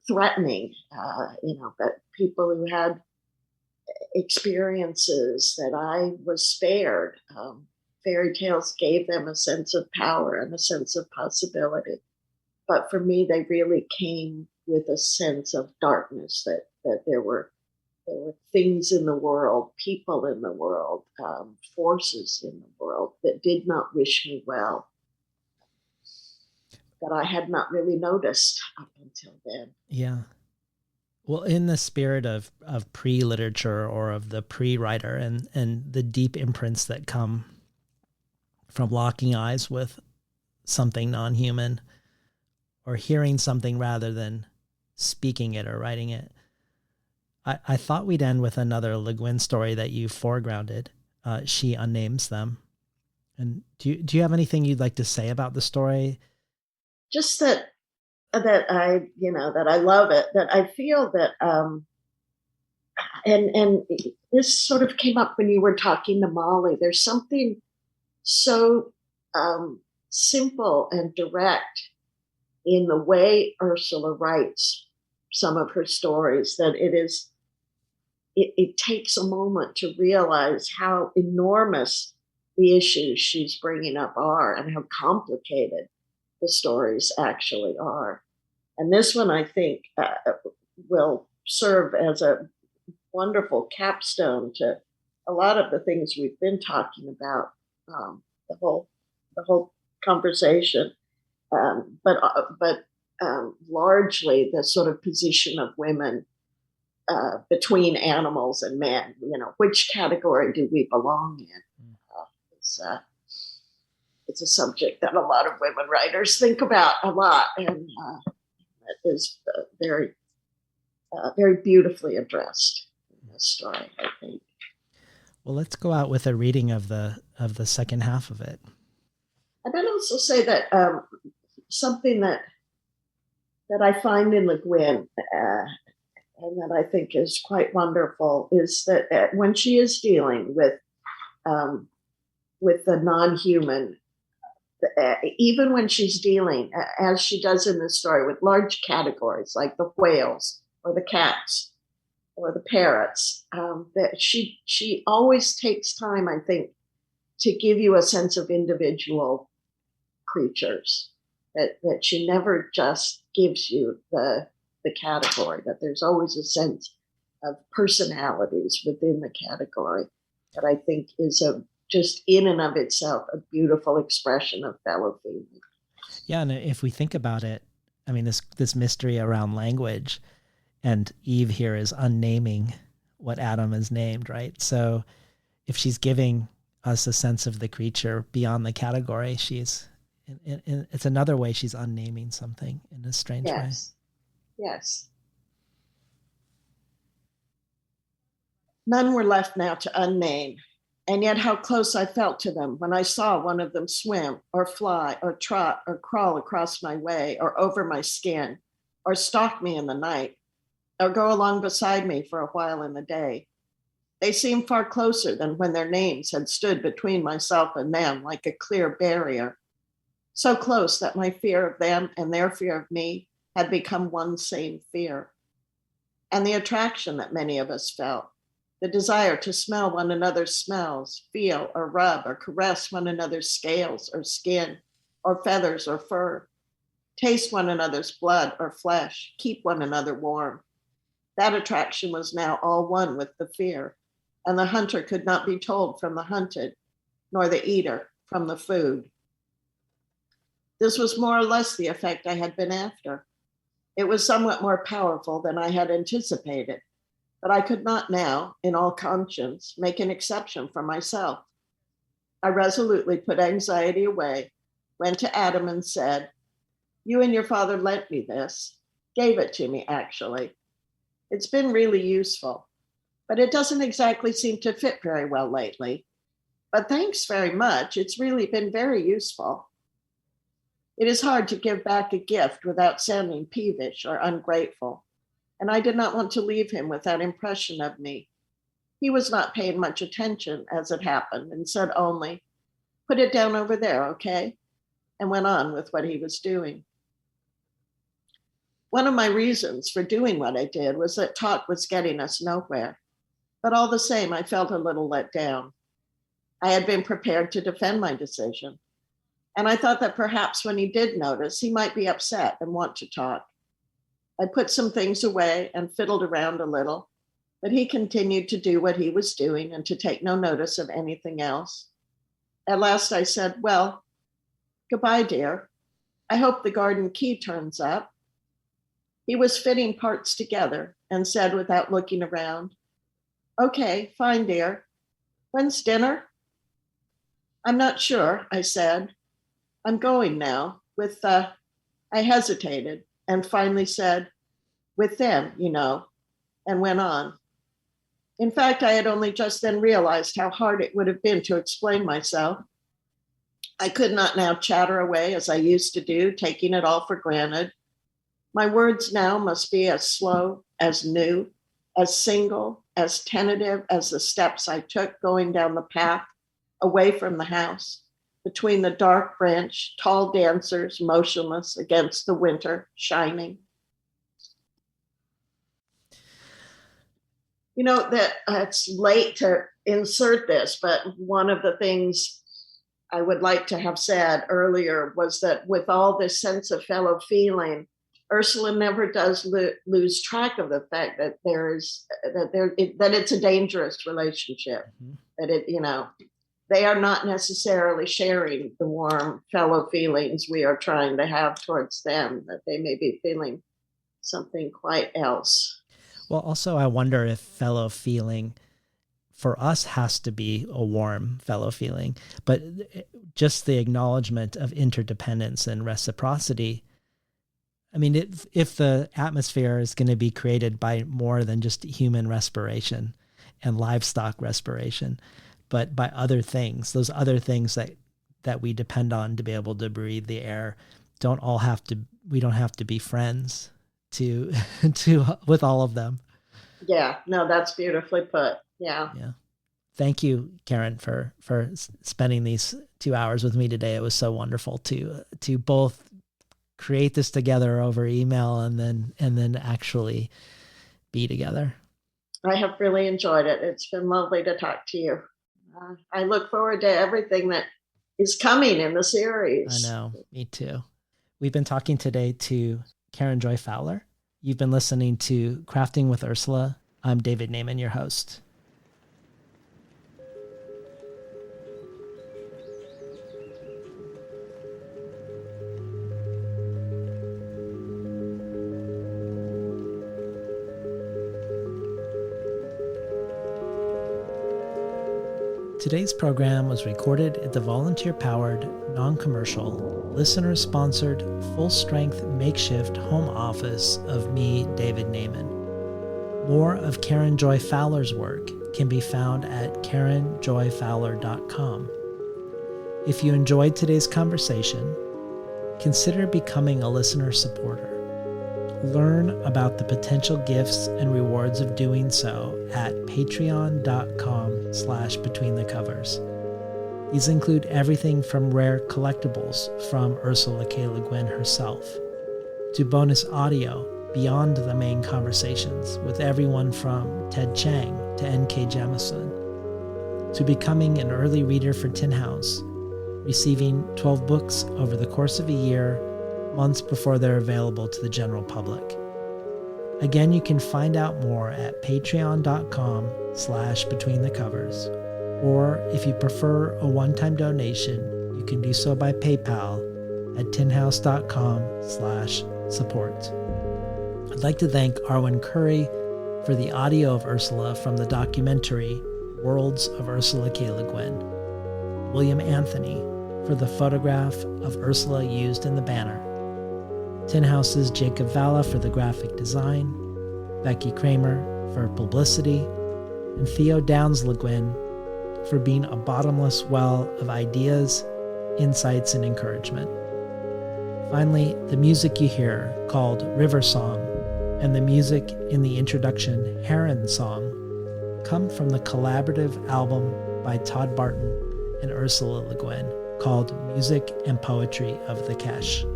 S3: threatening, but people who had experiences that I was spared, fairy tales gave them a sense of power and a sense of possibility. But for me, they really came with a sense of darkness, that there were things in the world, people in the world, forces in the world that did not wish me well, that I had not really noticed up until then.
S1: Yeah. Well, in the spirit of pre-literature or of the pre-writer and the deep imprints that come from locking eyes with something non-human, or hearing something rather than speaking it or writing it. I thought we'd end with another Le Guin story that you foregrounded. She unnames them. And do you have anything you'd like to say about the story?
S3: Just that I, that I love it, that I feel that, and this sort of came up when you were talking to Molly. There's something so simple and direct in the way Ursula writes some of her stories that it takes a moment to realize how enormous the issues she's bringing up are and how complicated the stories actually are. And this one, I think, will serve as a wonderful capstone to a lot of the things we've been talking about, the whole conversation, but largely the sort of position of women between animals and men. Which category do we belong in? It's a subject that a lot of women writers think about a lot, and it is very, very beautifully addressed in this story, I think.
S1: Well, let's go out with a reading of the second half of it.
S3: And I'd also say that something that I find in Le Guin, and that I think is quite wonderful, is that when she is dealing with the non-human, even when she's dealing, as she does in this story, with large categories like the whales or the cats or the parrots, that she always takes time, I think, to give you a sense of individual creatures, that she never just gives you the category, that there's always a sense of personalities within the category that I think is just in and of itself a beautiful expression of fellow feeling.
S1: Yeah, and if we think about it, I mean, this mystery around language, and Eve here is unnaming what Adam is named, right? So if she's giving us a sense of the creature beyond the category, it's another way she's unnaming something in a strange way.
S3: Yes. None were left now to unname, and yet how close I felt to them when I saw one of them swim or fly or trot or crawl across my way or over my skin or stalk me in the night or go along beside me for a while in the day. They seemed far closer than when their names had stood between myself and them like a clear barrier, so close that my fear of them and their fear of me had become one same fear. And the attraction that many of us felt, the desire to smell one another's smells, feel or rub or caress one another's scales or skin or feathers or fur, taste one another's blood or flesh, keep one another warm. That attraction was now all one with the fear, and the hunter could not be told from the hunted, nor the eater from the food. This was more or less the effect I had been after. It was somewhat more powerful than I had anticipated, but I could not now, in all conscience, make an exception for myself. I resolutely put anxiety away, went to Adam and said, "You and your father lent me this, gave it to me, actually. It's been really useful, but it doesn't exactly seem to fit very well lately. But thanks very much. It's really been very useful." It is hard to give back a gift without sounding peevish or ungrateful, and I did not want to leave him with that impression of me. He was not paying much attention, as it happened, and said only, "Put it down over there, okay?" and went on with what he was doing. One of my reasons for doing what I did was that talk was getting us nowhere, but all the same, I felt a little let down. I had been prepared to defend my decision, and I thought that perhaps when he did notice, he might be upset and want to talk. I put some things away and fiddled around a little, but he continued to do what he was doing and to take no notice of anything else. At last I said, "Well, goodbye, dear. I hope the garden key turns up." He was fitting parts together and said without looking around, "Okay, fine, dear. When's dinner?" "I'm not sure," I said. "I'm going now with I hesitated and finally said, with them, and went on. In fact, I had only just then realized how hard it would have been to explain myself. I could not now chatter away as I used to do, taking it all for granted. My words now must be as slow, as new, as single, as tentative as the steps I took going down the path away from the house, between the dark branch, tall dancers motionless against the winter, shining. That it's late to insert this, but one of the things I would like to have said earlier was that with all this sense of fellow feeling, Ursula never does lose track of the fact that that it's a dangerous relationship. Mm-hmm. That they are not necessarily sharing the warm fellow feelings we are trying to have towards them. That they may be feeling something quite else.
S1: Well, also, I wonder if fellow feeling for us has to be a warm fellow feeling, but just the acknowledgement of interdependence and reciprocity. I mean, if the atmosphere is going to be created by more than just human respiration and livestock respiration, but by other things, those other things that we depend on to be able to breathe the air, we don't have to be friends to with all of them.
S3: Yeah, no, that's beautifully put. Yeah.
S1: Thank you, Karen, for spending these 2 hours with me today. It was so wonderful to both create this together over email and then actually be together.
S3: I have really enjoyed it. It's been lovely to talk to you. I look forward to everything that is coming in the series.
S1: I know, me too. We've been talking today to Karen Joy Fowler. You've been listening to Crafting with Ursula. I'm David Naiman, your host. Today's program was recorded at the volunteer-powered, non-commercial, listener-sponsored, full-strength makeshift home office of me, David Naiman. More of Karen Joy Fowler's work can be found at karenjoyfowler.com. If you enjoyed today's conversation, consider becoming a listener supporter. Learn about the potential gifts and rewards of doing so at patreon.com/betweenthecovers. These include everything from rare collectibles from Ursula K. Le Guin herself, to bonus audio beyond the main conversations with everyone from Ted Chiang to N.K. Jemisin, to becoming an early reader for Tin House, receiving 12 books over the course of a year, months before they're available to the general public. Again, you can find out more at patreon.com/betweenthecovers, or if you prefer a one-time donation, you can do so by PayPal at tinhouse.com/support. I'd like to thank Arwen Curry for the audio of Ursula from the documentary Worlds of Ursula K. Le Guin, William Anthony for the photograph of Ursula used in the banner, Tin House's Jacob Valla for the graphic design, Becky Kramer for publicity, and Theo Downs Le Guin for being a bottomless well of ideas, insights, and encouragement. Finally, the music you hear, called River Song, and the music in the introduction, Heron Song, come from the collaborative album by Todd Barton and Ursula Le Guin called Music and Poetry of the Kesh.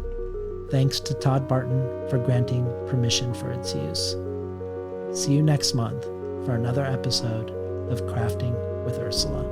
S1: Thanks to Todd Barton for granting permission for its use. See you next month for another episode of Crafting with Ursula.